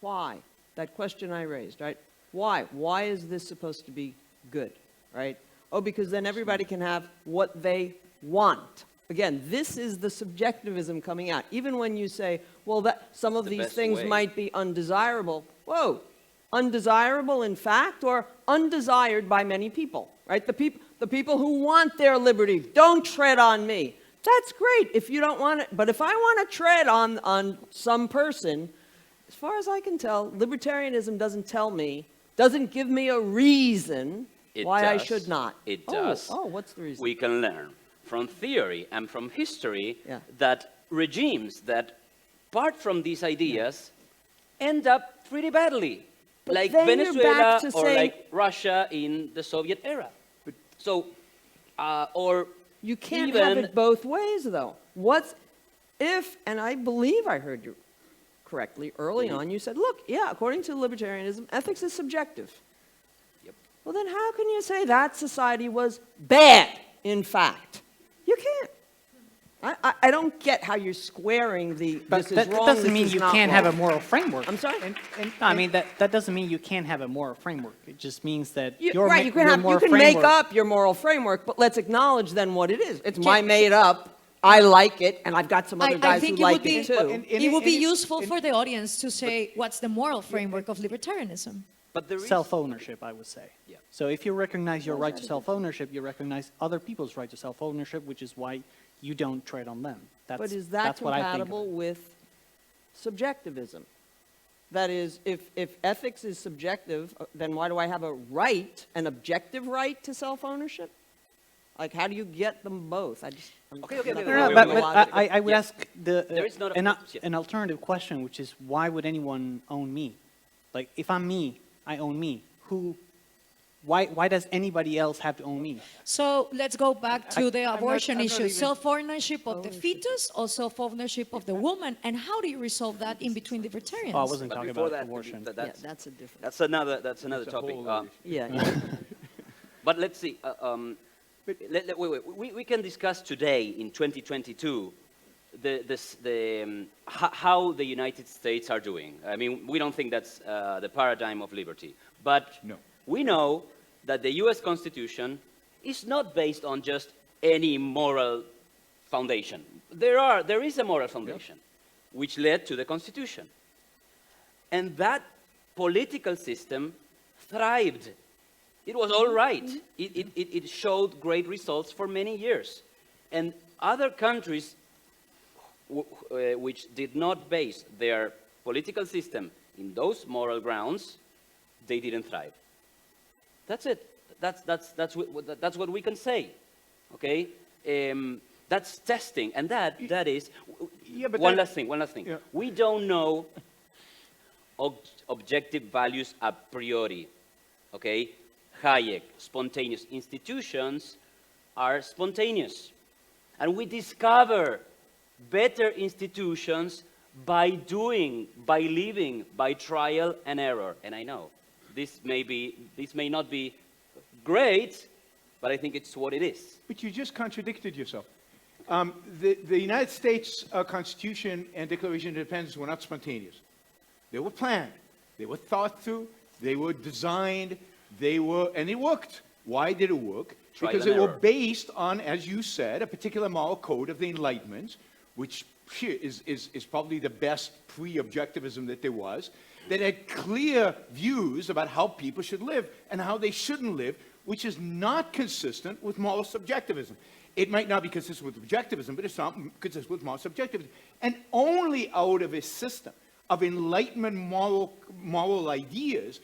why, that question I raised, right? Why? Why is this supposed to be good, right? Oh, because then everybody can have what they want. Again, this is the subjectivism coming out. Even when you say, well, that some of these things might be undesirable. Whoa, undesirable in fact, or undesired by many people, right? The people who want their liberty, don't tread on me. That's great if you don't want it, but if I want to tread on some person, as far as I can tell, libertarianism doesn't give me a reason why I should not. It does. Oh, what's the reason? We can learn from theory and from history that regimes that part from these ideas end up pretty badly, But like then you're Venezuela back to or saying- like Russia in the Soviet era. So, or You can't even have it both ways, though. What's if, and I believe I heard you correctly early on, you said, look, yeah, according to libertarianism, ethics is subjective. Yep. Well, then how can you say that society was bad, in fact? You can't. I don't get how you're squaring the, But this is that wrong, doesn't this mean is you not can't wrong. have a moral framework. I'm sorry? No, I mean, that doesn't mean you can't have a moral framework. It just means that You, your right, you can, your have, you moral can make framework- up your moral framework, but let's acknowledge then what it is. It's my made up, I like it, and I've got some other I guys who think it like would be, it too. it would be useful for the audience to say what's the moral framework of libertarianism. but there is Self-ownership, I would say. Yeah. So if you recognize your right to self-ownership, you recognize other people's right to self-ownership, which is why you don't tread on them. But is that that's what I think of compatible it. with subjectivism? That is, if ethics is subjective, then why do I have a right, an objective right to self-ownership? Like, how do you get them both? I'm Okay, okay, not okay, following wait, But the wait, logic. I would Yeah. ask the, There is not a- yeah. an alternative question, which is, why would anyone own me? Like, if I'm me, I own me. Why does anybody else have to own me? So let's go back to the abortion I'm not issue. even- Self-ownership of the fetus or self-ownership of the woman, and how do you resolve that in between libertarians? Oh, I wasn't But talking before about that, abortion. that- Yeah, that's, that's a different, that's another It's a topic. whole other issue. yeah. But let's see. We can discuss today in 2022 how the United States are doing. I mean, we don't think that's the paradigm of liberty, but No. we know that the U.S. Constitution is not based on just any moral foundation. There is a moral foundation, which led to the Constitution, and that political system thrived. It was all right. It showed great results for many years. And other countries which did not base their political system in those moral grounds, they didn't thrive. That's it. That's what we can say. Okay? That's testing. And that is, Yeah, but one that- last thing. Yeah. We don't know objective values a priori. Okay? Hayek, spontaneous institutions are spontaneous. And we discover better institutions by doing, by living, by trial and error. And I know this may not be great, but I think it's what it is. But you just contradicted yourself. The United States Constitution and Declaration of Independence were not spontaneous. They were planned. They were thought through. They were designed. And it worked. Why did it work? Trial Because and they were error. based on, as you said, a particular moral code of the Enlightenment, which is probably the best pre-objectivism that there was, that had clear views about how people should live and how they shouldn't live, which is not consistent with moral subjectivism. It might not be consistent with objectivism, but it's not consistent with moral subjectivism. And only out of a system of Enlightenment moral ideas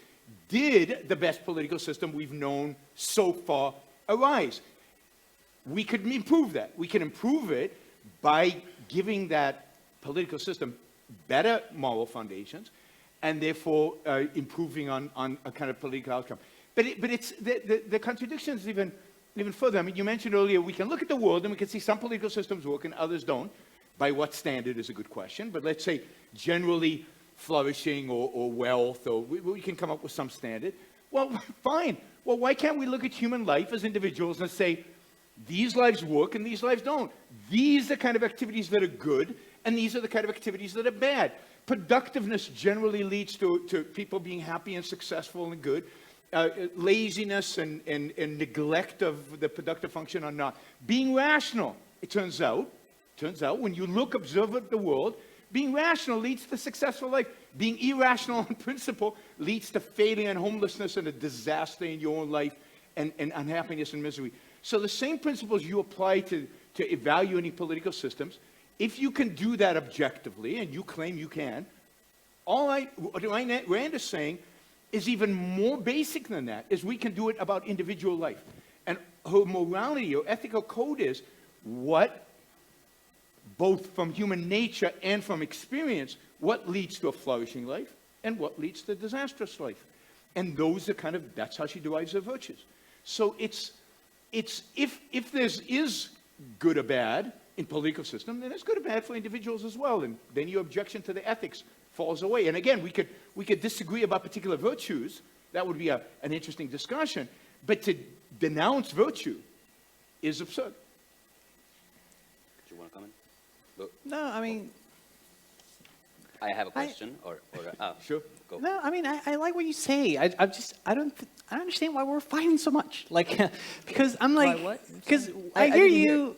did the best political system we've known so far arise. We could improve that. We can improve it by giving that political system better moral foundations and therefore improving on a kind of political outcome. But it's the contradiction is even even further. I mean, you mentioned earlier, we can look at the world and we can see some political systems work and others don't. By what standard is a good question, but let's say generally flourishing or wealth, or we can come up with some standard. Well, fine. Well, why can't we look at human life as individuals and say, these lives work and these lives don't? These are the kind of activities that are good, and these are the kind of activities that are bad. Productiveness generally leads to people being happy and successful and good. Laziness and neglect of the productive function are not. Being rational, it turns out, when you observe at the world, being rational leads to successful life. Being irrational on principle leads to failure and homelessness and a disaster in your own life and unhappiness and misery. So the same principles you apply to evaluating political systems, if you can do that objectively, and you claim you can, what Rand is saying is even more basic than that, is we can do it about individual life. And her morality or ethical code is what, both from human nature and from experience, what leads to a flourishing life and what leads to a disastrous life. And those are that's how she derives her virtues. So it's if there is good or bad in political system, then it's good or bad for individuals as well. And then your objection to the ethics falls away. And again, we could disagree about particular virtues. That would be an interesting discussion. But to denounce virtue is absurd. Do you want to comment? No, I mean, I have a question, Sure. Go. no, I mean, I like what you say. I don't understand why we're fighting so much. Like, because I'm like, Why what? because I hear didn't you.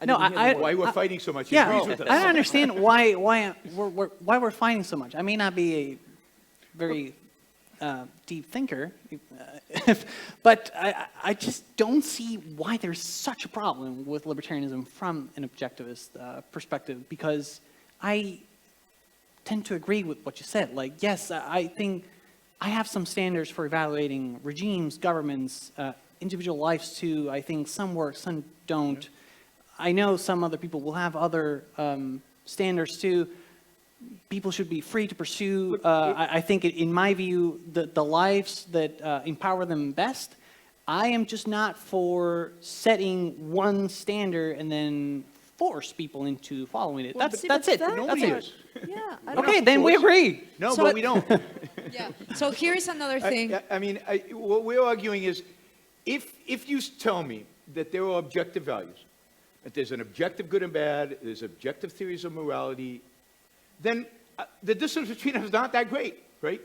No, didn't hear the Why we're fighting so much? He Yeah, agrees with us. I don't understand why we're fighting so much. I may not be a very deep thinker, but I just don't see why there's such a problem with libertarianism from an objectivist perspective, because I tend to agree with what you said. Like, yes, I think I have some standards for evaluating regimes, governments, individual lives too. I think some work, some don't. I know some other people will have other standards too. People should be free to pursue, I think in my view, the lives that empower them best. I am just not for setting one standard and then force people into following it. That's it. Nobody is. Yeah. I Okay, then we agree. No, So but we don't. Yeah. So here's another thing. I mean, what we're arguing is, if you tell me that there are objective values, that there's an objective good and bad, there's objective theories of morality, then the distance between us is not that great, right?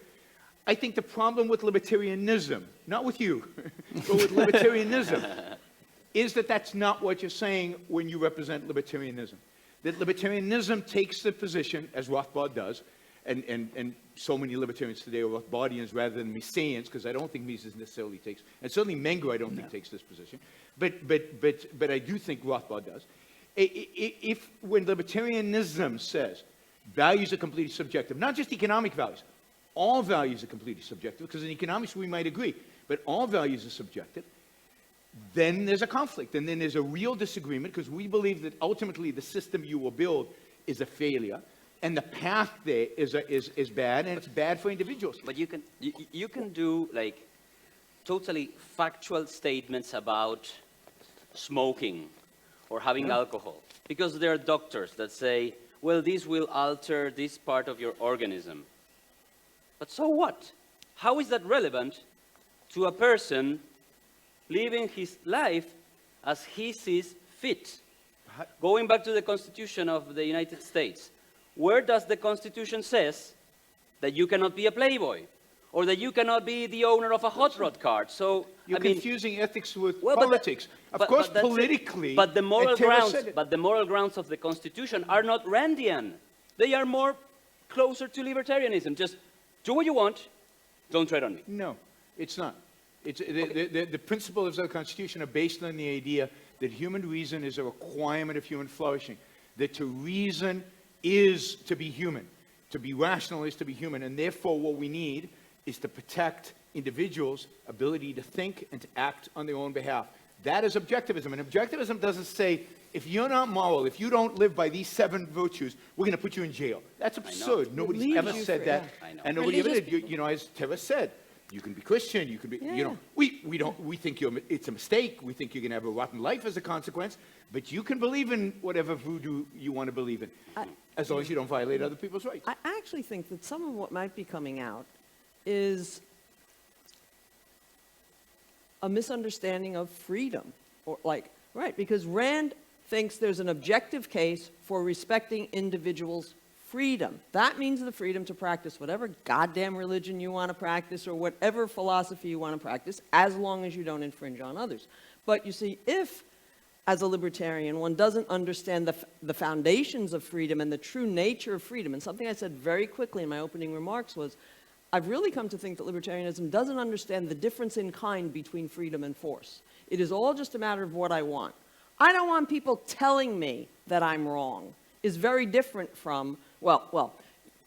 I think the problem with libertarianism, not with you, but with libertarianism, is that that's not what you're saying when you represent libertarianism. That libertarianism takes the position, as Rothbard does, and so many libertarians today are Rothbardians rather than Misesians, because I don't think Mises necessarily takes, and certainly Menger I don't think takes this position, but I do think Rothbard does. When libertarianism says values are completely subjective, not just economic values, all values are completely subjective, because in economics we might agree, but all values are subjective, then there's a conflict, and then there's a real disagreement, because we believe that ultimately the system you will build is a failure, and the path there is bad, and it's bad for individuals. But you can do like totally factual statements about smoking or having alcohol, because there are doctors that say, well, this will alter this part of your organism. But so what? How is that relevant to a person living his life as he sees fit? Going back to the Constitution of the United States, where does the Constitution says that you cannot be a playboy or that you cannot be the owner of a hot rod cart? So You're I mean, confusing ethics with well, politics. Of course, that's it. politically, But the moral and Terra grounds, said it. but the moral grounds of the Constitution are not Randian. They are more closer to libertarianism. Just do what you want. Don't tread on me. No, it's not. It's, the principles of the Constitution are based on the idea that human reason is a requirement of human flourishing, that to reason is to be human, to be rational is to be human, and therefore what we need is to protect individuals' ability to think and to act on their own behalf. That is objectivism, and objectivism doesn't say, if you're not moral, if you don't live by these 7 virtues, we're going to put you in jail. That's absurd. Nobody's ever said that, I know. and nobody ever did. You know, as Teva said, You can be Christian, you can be, you know, we think it's a mistake, we think you're going to have a rotten life as a consequence, but you can believe in whatever voodoo you want to believe in, as long as you don't violate other people's rights. I actually think that some of what might be coming out is a misunderstanding of freedom. Or like, right, because Rand thinks there's an objective case for respecting individuals' freedom. That means the freedom to practice whatever goddamn religion you want to practice or whatever philosophy you want to practice, as long as you don't infringe on others. But you see, if, as a libertarian, one doesn't understand the foundations of freedom and the true nature of freedom, and something I said very quickly in my opening remarks was, I've really come to think that libertarianism doesn't understand the difference in kind between freedom and force. It is all just a matter of what I want. I don't want people telling me that I'm wrong. Is very different from, well,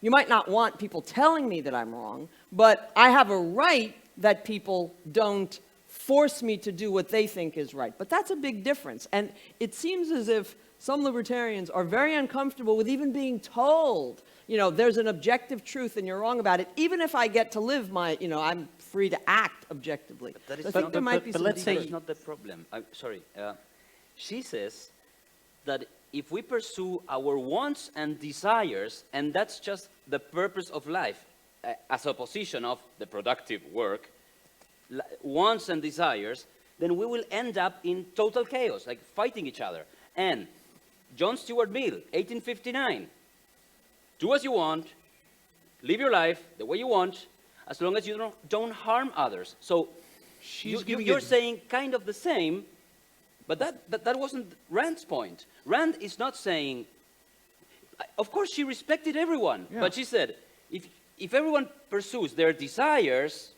you might not want people telling me that I'm wrong, but I have a right that people don't force me to do what they think is right. But that's a big difference. And it seems as if some libertarians are very uncomfortable with even being told, you know, there's an objective truth and you're wrong about it, even if I get to live my, you know, I'm free to act objectively. But that is I think not, there might be some let's say deeper- it's not the problem. I'm sorry. She says that if we pursue our wants and desires, and that's just the purpose of life, as opposition of the productive work, wants and desires, then we will end up in total chaos, like fighting each other. And John Stuart Mill, 1859, do as you want, live your life the way you want, as long as you don't harm others. So you're saying kind of the same, but that wasn't Rand's point. Rand is not saying, of course she respected everyone, but she said, if everyone pursues their desires,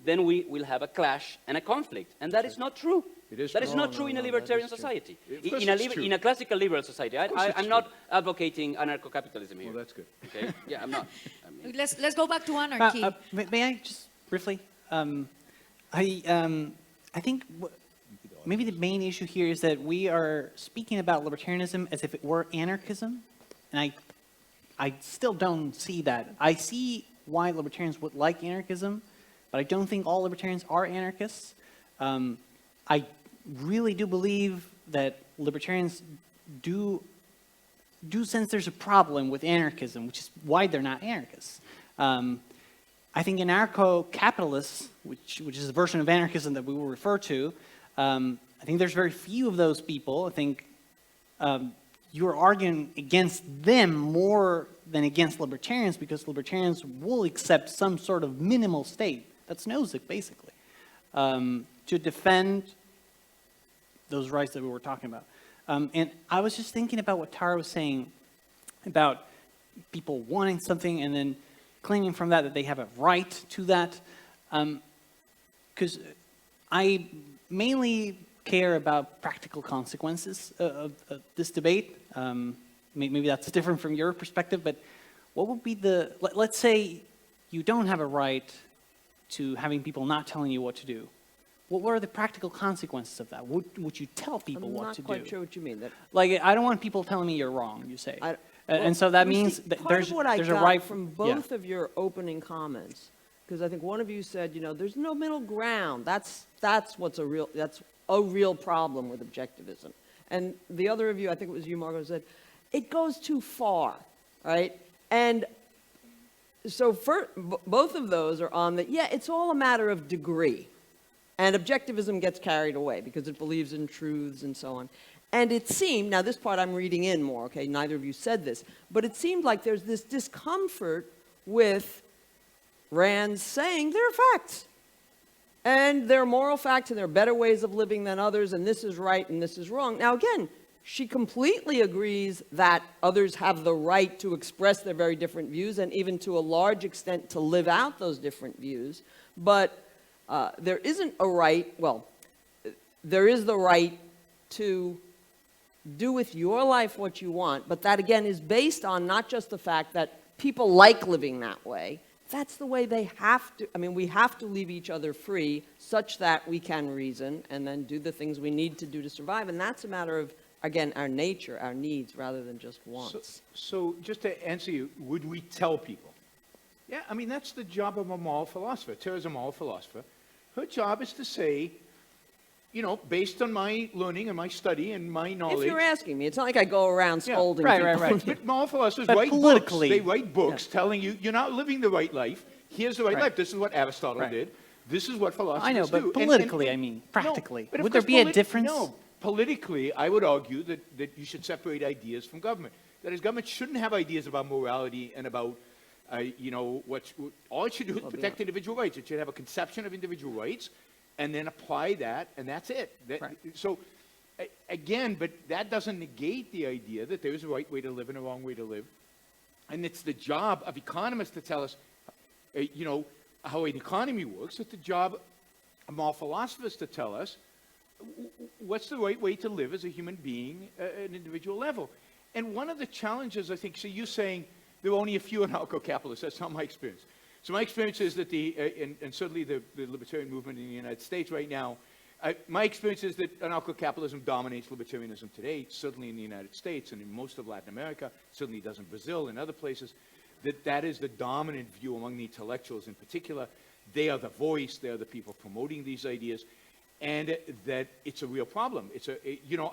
then we will have a clash and a conflict. And that is not true. That is not true in a libertarian society. In a classical liberal society. I'm not advocating anarcho-capitalism here. Well, that's good. Okay? Yeah, I'm not. I mean, Let's go back to anarchy. May I just briefly? I think maybe the main issue here is that we are speaking about libertarianism as if it were anarchism, and I still don't see that. I see why libertarians would like anarchism, but I don't think all libertarians are anarchists. I really do believe that libertarians do sense there's a problem with anarchism, which is why they're not anarchists. I think anarcho-capitalists, which is a version of anarchism that we will refer to, I think there's very few of those people. I think you're arguing against them more than against libertarians, because libertarians will accept some sort of minimal state, that's Nozick basically, to defend those rights that we were talking about. And I was just thinking about what Tara was saying about people wanting something and then claiming from that they have a right to that. Because I mainly care about practical consequences of this debate. Maybe that's different from your perspective, but what would be the, let's say you don't have a right to having people not telling you what to do. What are the practical consequences of that? Would you tell people what to do? I'm not quite sure what you mean. Like, I don't want people telling me you're wrong, you say. Well, and so that you means see, that part of what there's I a got right from both of your opening comments, because I think one of you said, you know, there's no middle ground. That's a real problem with objectivism. And the other of you, I think it was you, Margot, said, it goes too far, right? And so both of those are on that, yeah, it's all a matter of degree. And objectivism gets carried away because it believes in truths and so on. And it seemed, now this part I'm reading in more, okay, neither of you said this, but it seemed like there's this discomfort with Rand saying there are facts. And there are moral facts and there are better ways of living than others, and this is right and this is wrong. Now again, she completely agrees that others have the right to express their very different views and even to a large extent to live out those different views. But there isn't a right, well, there is the right to do with your life what you want, but that again is based on not just the fact that people like living that way, that's the way they have to, I mean, we have to leave each other free such that we can reason and then do the things we need to do to survive, and that's a matter of, again, our nature, our needs, rather than just wants. So just to answer you, would we tell people? Yeah, I mean, that's the job of a moral philosopher. Tara's a moral philosopher. Her job is to say, you know, based on my learning and my study and my knowledge. If you're asking me, it's not like I go around scolding right, people. right, right. But moral philosophers But write books. politically- They write books telling you, you're not living the right life. Here's the right Right. life. This is what Aristotle Right. did. This is what philosophers I know, but do. politically, I mean, practically. No, but of Would there course be a difference? No, politically, I would argue that you should separate ideas from government. That is, government shouldn't have ideas about morality and about, you know, all it should do is protect individual rights. It should have a conception of individual rights and then apply that, and that's it. Right. So, again, but that doesn't negate the idea that there is a right way to live and a wrong way to live. And it's the job of economists to tell us, you know, how an economy works. It's the job of moral philosophers to tell us what's the right way to live as a human being at an individual level. And one of the challenges, I think, so you're saying there are only a few anarcho-capitalists. That's not my experience. So my experience is that and certainly the libertarian movement in the United States right now, my experience is that anarcho-capitalism dominates libertarianism today, certainly in the United States and in most of Latin America, certainly does in Brazil and other places, that is the dominant view among the intellectuals in particular. They are the voice, they are the people promoting these ideas, and that it's a real problem. You know,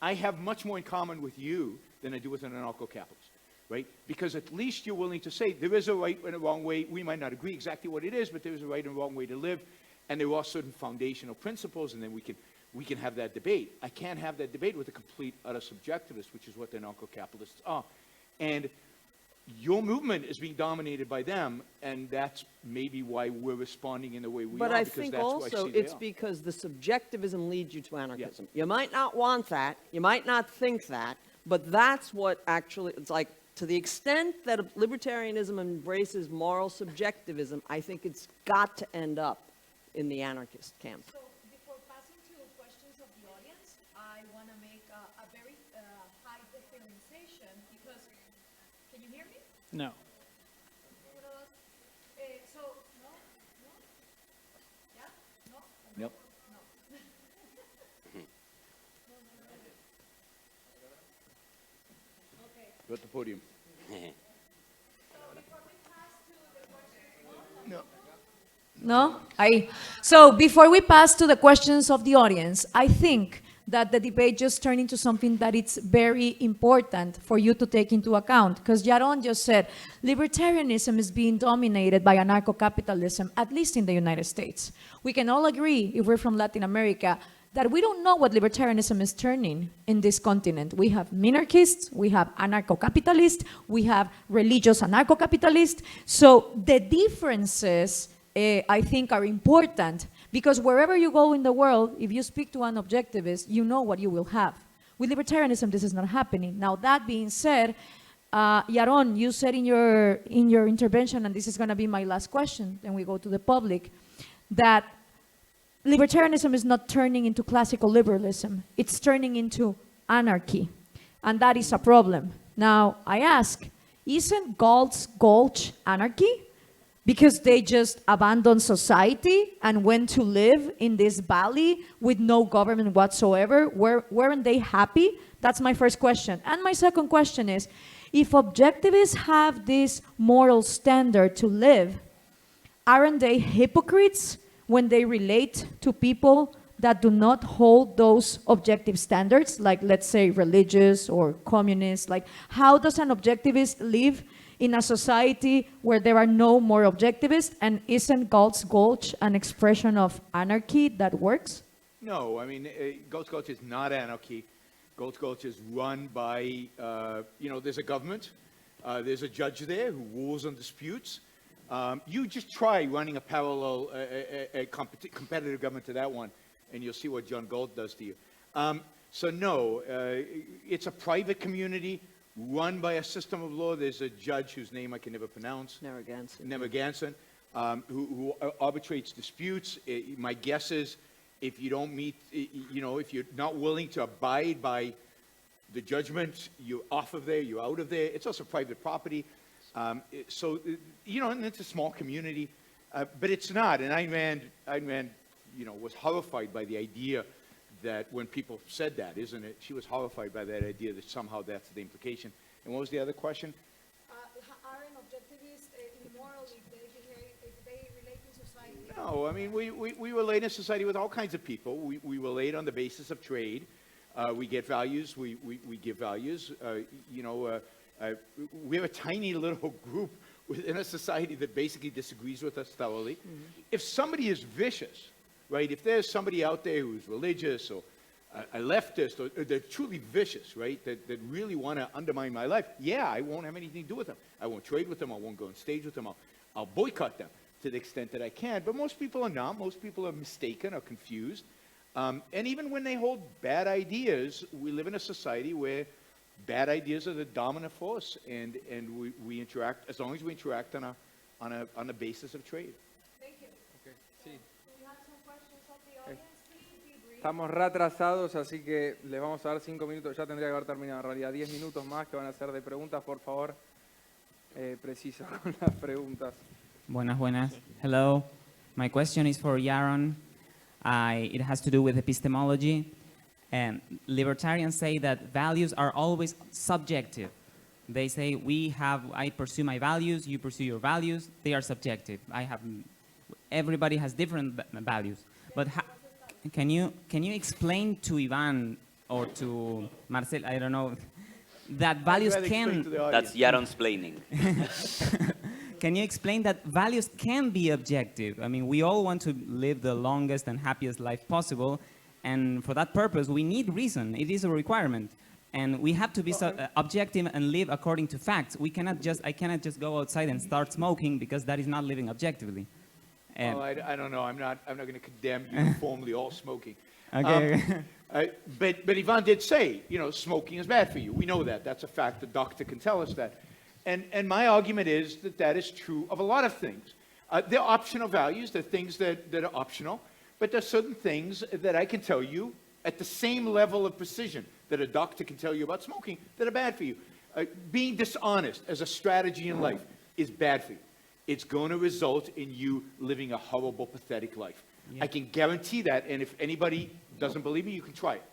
I have much more in common with you than I do with an anarcho-capitalist, right? Because at least you're willing to say there is a right and a wrong way. We might not agree exactly what it is, but there is a right and wrong way to live, and there are certain foundational principles, and then we can have that debate. I can't have that debate with a complete utter subjectivist, which is what the anarcho-capitalists are. And your movement is being dominated by them, and that's maybe why we're responding in the way we But are. I because think that's what also I see they it's are. because the subjectivism leads you to anarchism. Yes. You might not want that, you might not think that, but that's what actually, it's like, to the extent that libertarianism embraces moral subjectivism, I think it's got to end up in the anarchist camp. So before passing to questions of the audience, I want to make a very high differentiation because, can you hear me? No. So, no? No? Yeah? No? Yep. No. Okay. Go at the podium. No? So before we pass to the questions of the audience, I think that the debate just turned into something that it's very important for you to take into account. Because Yaron just said, libertarianism is being dominated by anarcho-capitalism, at least in the United States. We can all agree, if we're from Latin America, that we don't know what libertarianism is turning in this continent. We have minarchists, we have anarcho-capitalists, we have religious anarcho-capitalists. So the differences, I think, are important, because wherever you go in the world, if you speak to an objectivist, you know what you will have. With libertarianism, this is not happening. Now, that being said, Yaron, you said in your intervention, and this is going to be my last question, then we go to the public, that libertarianism is not turning into classical liberalism. It's turning into anarchy, and that is a problem. Now, I ask, isn't Galt's Gulch anarchy? Because they just abandoned society and went to live in this valley with no government whatsoever? Weren't they happy? That's my first question. And my second question is, if objectivists have this moral standard to live, aren't they hypocrites when they relate to people that do not hold those objective standards, like, let's say, religious or communist? Like, how does an objectivist live in a society where there are no more objectivists? And isn't Galt's Gulch an expression of anarchy that works? No, I mean, Galt's Gulch is not anarchy. Galt's Gulch is run by, you know, there's a government, there's a judge there who rules on disputes. You just try running a parallel, competitive government to that one, and you'll see what John Galt does to you. So no, it's a private community run by a system of law. There's a judge whose name I can never pronounce. Narragansett, who arbitrates disputes. My guess is, if you don't meet, you know, if you're not willing to abide by the judgment, you're off of there, you're out of there. It's also private property. So, you know, and it's a small community, but it's not. And Ayn Rand, you know, was horrified by the idea that when people said that, isn't it? She was horrified by that idea that somehow that's the implication. And what was the other question? Are an objectivist, No, I mean, we relate in society with all kinds of people. We relate on the basis of trade. We get values, we give values. We have a tiny little group within a society that basically disagrees with us thoroughly. If somebody is vicious, right, if there's somebody out there who's religious or a leftist, or they're truly vicious, right, that really want to undermine my life, yeah, I won't have anything to do with them. I won't trade with them, I won't go on stage with them, I'll boycott them to the extent that I can. But most people are not. Most people are mistaken or confused. And even when they hold bad ideas, we live in a society where bad ideas are the dominant force, and we interact, as long as we interact on a basis of trade. Thank you. Okay, sí. Do we have some questions of the audience? Please be brief. Estamos retrasados, así que les vamos a dar 5 minutos. Ya tendría que haber terminado en realidad 10 minutos más que van a ser de preguntas. Por favor, preciso con las preguntas. Buenas. Hello. My question is for Yaron. It has to do with epistemology. Libertarians say that values are always subjective. They say I pursue my values, you pursue your values. They are subjective. Everybody has different values. But can you explain to Ivan or to Marcel, I don't know, that values can... That's Yaron's explaining. Can you explain that values can be objective? I mean, we all want to live the longest and happiest life possible, and for that purpose, we need reason. It is a requirement, and we have to be objective and live according to facts. I cannot just go outside and start smoking because that is not living objectively. I don't know. I'm not going to condemn uniformly all smoking. Okay. But Ivan did say, smoking is bad for you. We know that. That's a fact. The doctor can tell us that. And my argument is that is true of a lot of things. They're optional values. They're things that are optional. But there are certain things that I can tell you at the same level of precision that a doctor can tell you about smoking that are bad for you. Being dishonest as a strategy in life is bad for you. It's going to result in you living a horrible, pathetic life. Yeah. I can guarantee that, and if anybody doesn't believe me, you can try it.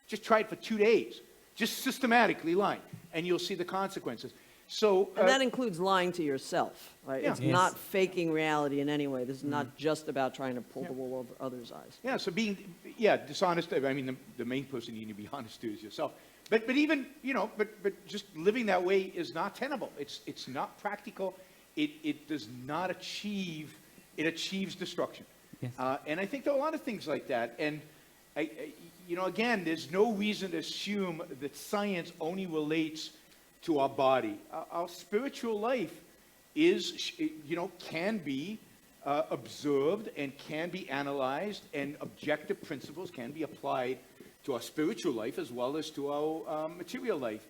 Just try it for 2 days. Just systematically lying, and you'll see the consequences. So, and that includes lying to yourself, right? Yeah. It's Yes. not faking reality in any way. This is not just about trying to pull the wool over others' eyes. yeah, so being, dishonest, I mean, the main person you need to be honest to is yourself. But even, but just living that way is not tenable. It's not practical. It does not achieve, it achieves destruction. Yes. And I think there are a lot of things like that. And, again, there's no reason to assume that science only relates to our body. Our spiritual life is, can be observed and can be analyzed, and objective principles can be applied to our spiritual life as well as to our material life.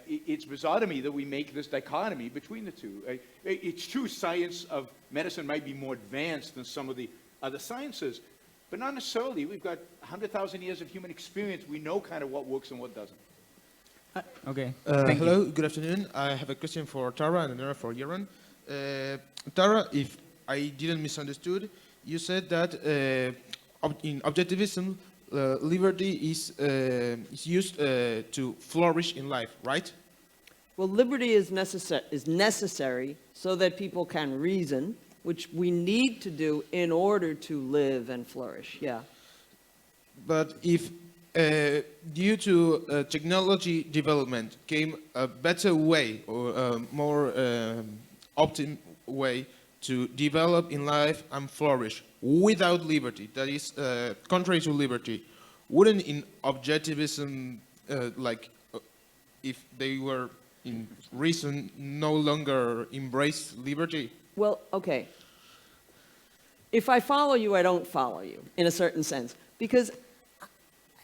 It's bizarre to me that we make this dichotomy between the two. It's true science of medicine might be more advanced than some of the other sciences, but not necessarily. We've got 100,000 years of human experience. We know kind of what works and what doesn't. Okay. Hello, good afternoon. I have a question for Tara and another for Yaron. Tara, if I didn't misunderstood, you said that in objectivism, liberty is used to flourish in life, right? Well, liberty is necessary so that people can reason, which we need to do in order to live and flourish, yeah. But if due to technology development came a better way or a more optimal way to develop in life and flourish without liberty, that is contrary to liberty, wouldn't in objectivism, if they were in reason, no longer embrace liberty? Well, okay. If I follow you, I don't follow you, in a certain sense. Because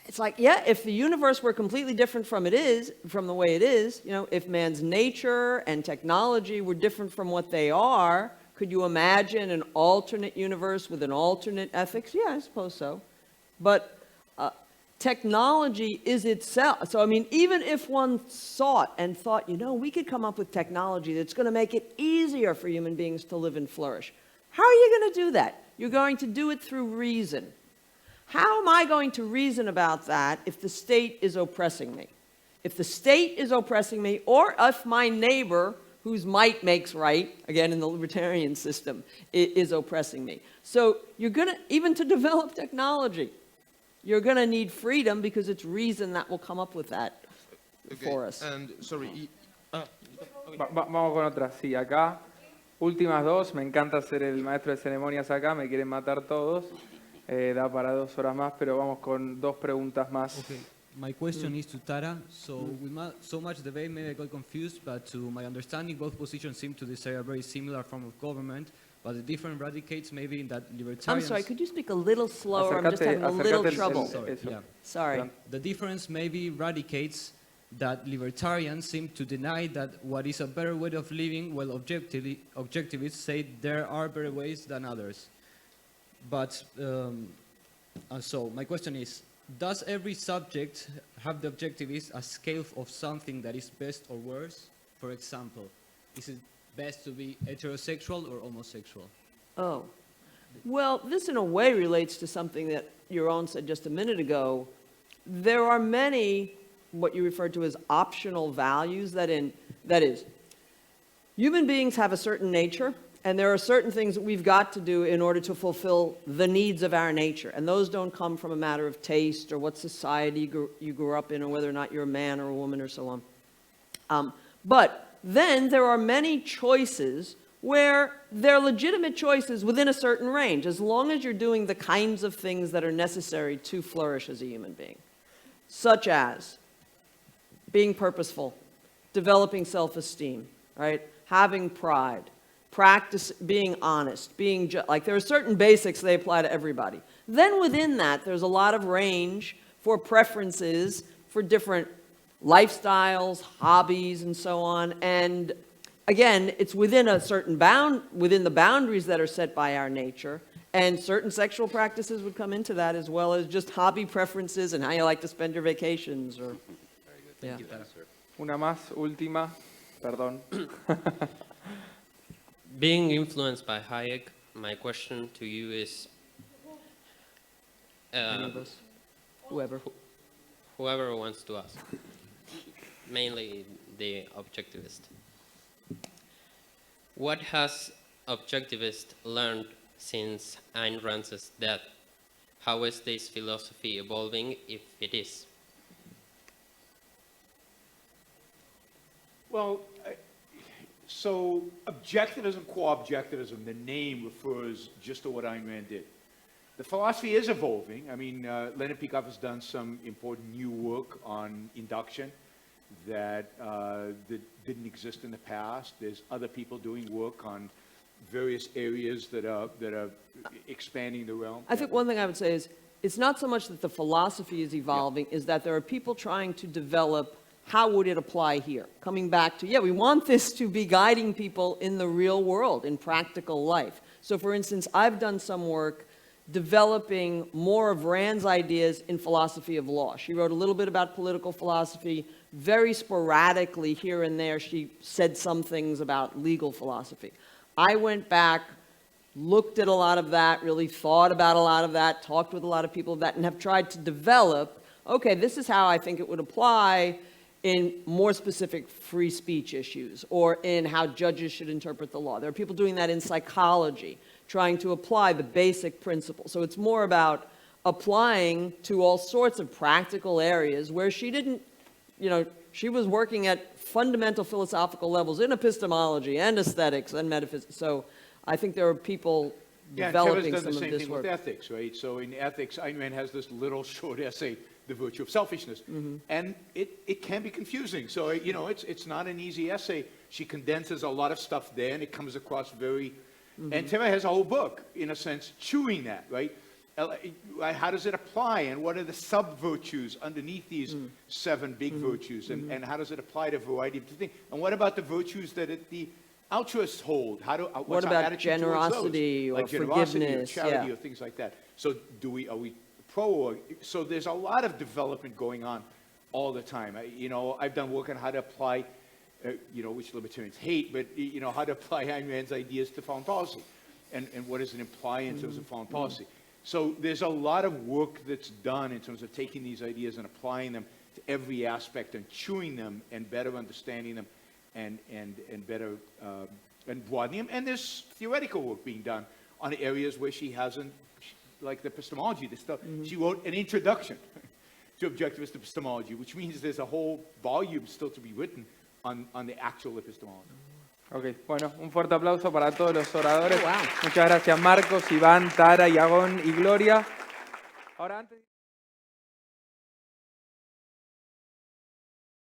it's like, yeah, if the universe were completely different from the way it is, if man's nature and technology were different from what they are, could you imagine an alternate universe with an alternate ethics? Yeah, I suppose so. But technology is itself. So, I mean, even if one sought and thought, we could come up with technology that's going to make it easier for human beings to live and flourish. How are you going to do that? You're going to do it through reason. How am I going to reason about that if the state is oppressing me? If the state is oppressing me, or if my neighbor whose might makes right, again in the libertarian system, is oppressing me. So you're going to, even to develop technology, you're going to need freedom because it's reason that will come up with that for us. And sorry. Vamos con otra. Sí, acá, últimas dos. Me encanta ser el maestro de ceremonias acá. Me quieren matar todos. Da para 2 horas más, pero vamos con 2 preguntas más. Okay. My question is to Tara. So, with so much debate, maybe I got confused, but to my understanding, both positions seem to desire a very similar form of government, but the difference radicates maybe in that libertarians... I'm sorry, could you speak a little slower? I'm just having a little trouble. Sorry. The difference maybe radicates that libertarians seem to deny that what is a better way of living, while objectivists say there are better ways than others. But, so my question is, does every subject have the objectivist a scale of something that is best or worse? For example, is it best to be heterosexual or homosexual? Oh. Well, this in a way relates to something that your own said just a minute ago. There are many, what you referred to as optional values, that is, human beings have a certain nature, and there are certain things that we've got to do in order to fulfill the needs of our nature. And those don't come from a matter of taste or what society you grew up in or whether or not you're a man or a woman or so on. But then there are many choices where they're legitimate choices within a certain range, as long as you're doing the kinds of things that are necessary to flourish as a human being, such as being purposeful, developing self-esteem, right? Having pride, practice being honest, being like there are certain basics they apply to everybody. Then within that, there's a lot of range for preferences for different lifestyles, hobbies, and so on. And again, it's within a certain within the boundaries that are set by our nature. And certain sexual practices would come into that, as well as just hobby preferences and how you like to spend your vacations. Or, Thank you, Tara. Una más, última. Perdón. Being influenced by Hayek, my question to you is, any of us? Whoever. Whoever wants to ask, mainly the objectivist. What has objectivist learned since Ayn Rand's death? How is this philosophy evolving, if it is? Well, so objectivism, co-objectivism, the name refers just to what Ayn Rand did. The philosophy is evolving. I mean, Leonard Peikoff has done some important new work on induction that didn't exist in the past. There's other people doing work on various areas that are expanding the realm. I think one thing I would say is, it's not so much that the philosophy is evolving, is that there are people trying to develop how would it apply here? Coming back to, we want this to be guiding people in the real world, in practical life. So for instance, I've done some work developing more of Rand's ideas in philosophy of law. She wrote a little bit about political philosophy. Very sporadically, here and there, she said some things about legal philosophy. I went back, looked at a lot of that, really thought about a lot of that, talked with a lot of people of that, and have tried to develop, okay, this is how I think it would apply in more specific free speech issues, or in how judges should interpret the law. There are people doing that in psychology, trying to apply the basic principles. So it's more about applying to all sorts of practical areas where she didn't, she was working at fundamental philosophical levels in epistemology and aesthetics and metaphysics. So I think there are people developing some of this work. Yeah, and Kevin's done the same thing with ethics, right? So in ethics, Ayn Rand has this little short essay, The Virtue of Selfishness. And it can be confusing. So, it's not an easy essay. She condenses a lot of stuff there, and it comes across very... And Tara has a whole book, in a sense, chewing that, right? How does it apply, and what are the sub-virtues underneath these 7 big virtues, and how does it apply to a variety of things? And what about the virtues that the altruists hold? What's our about attitude generosity towards those? or Like generosity forgiveness, or charity or things like that. So are we pro or... So there's a lot of development going on all the time. I've done work on how to apply, which libertarians hate, but, how to apply Ayn Rand's ideas to foreign policy. And what does it imply in terms of foreign policy? So there's a lot of work that's done in terms of taking these ideas and applying them to every aspect and chewing them and better understanding them and better and broadening them. And there's theoretical work being done on areas where she hasn't, like the epistemology, the stuff. She wrote an introduction to objectivist epistemology, which means there's a whole volume still to be written on the actual epistemology. Ok, bueno, un fuerte aplauso para todos los oradores. Oh, wow. Muchas gracias Marcos, Iván, Tara, Iagón y Gloria. Ahora antes...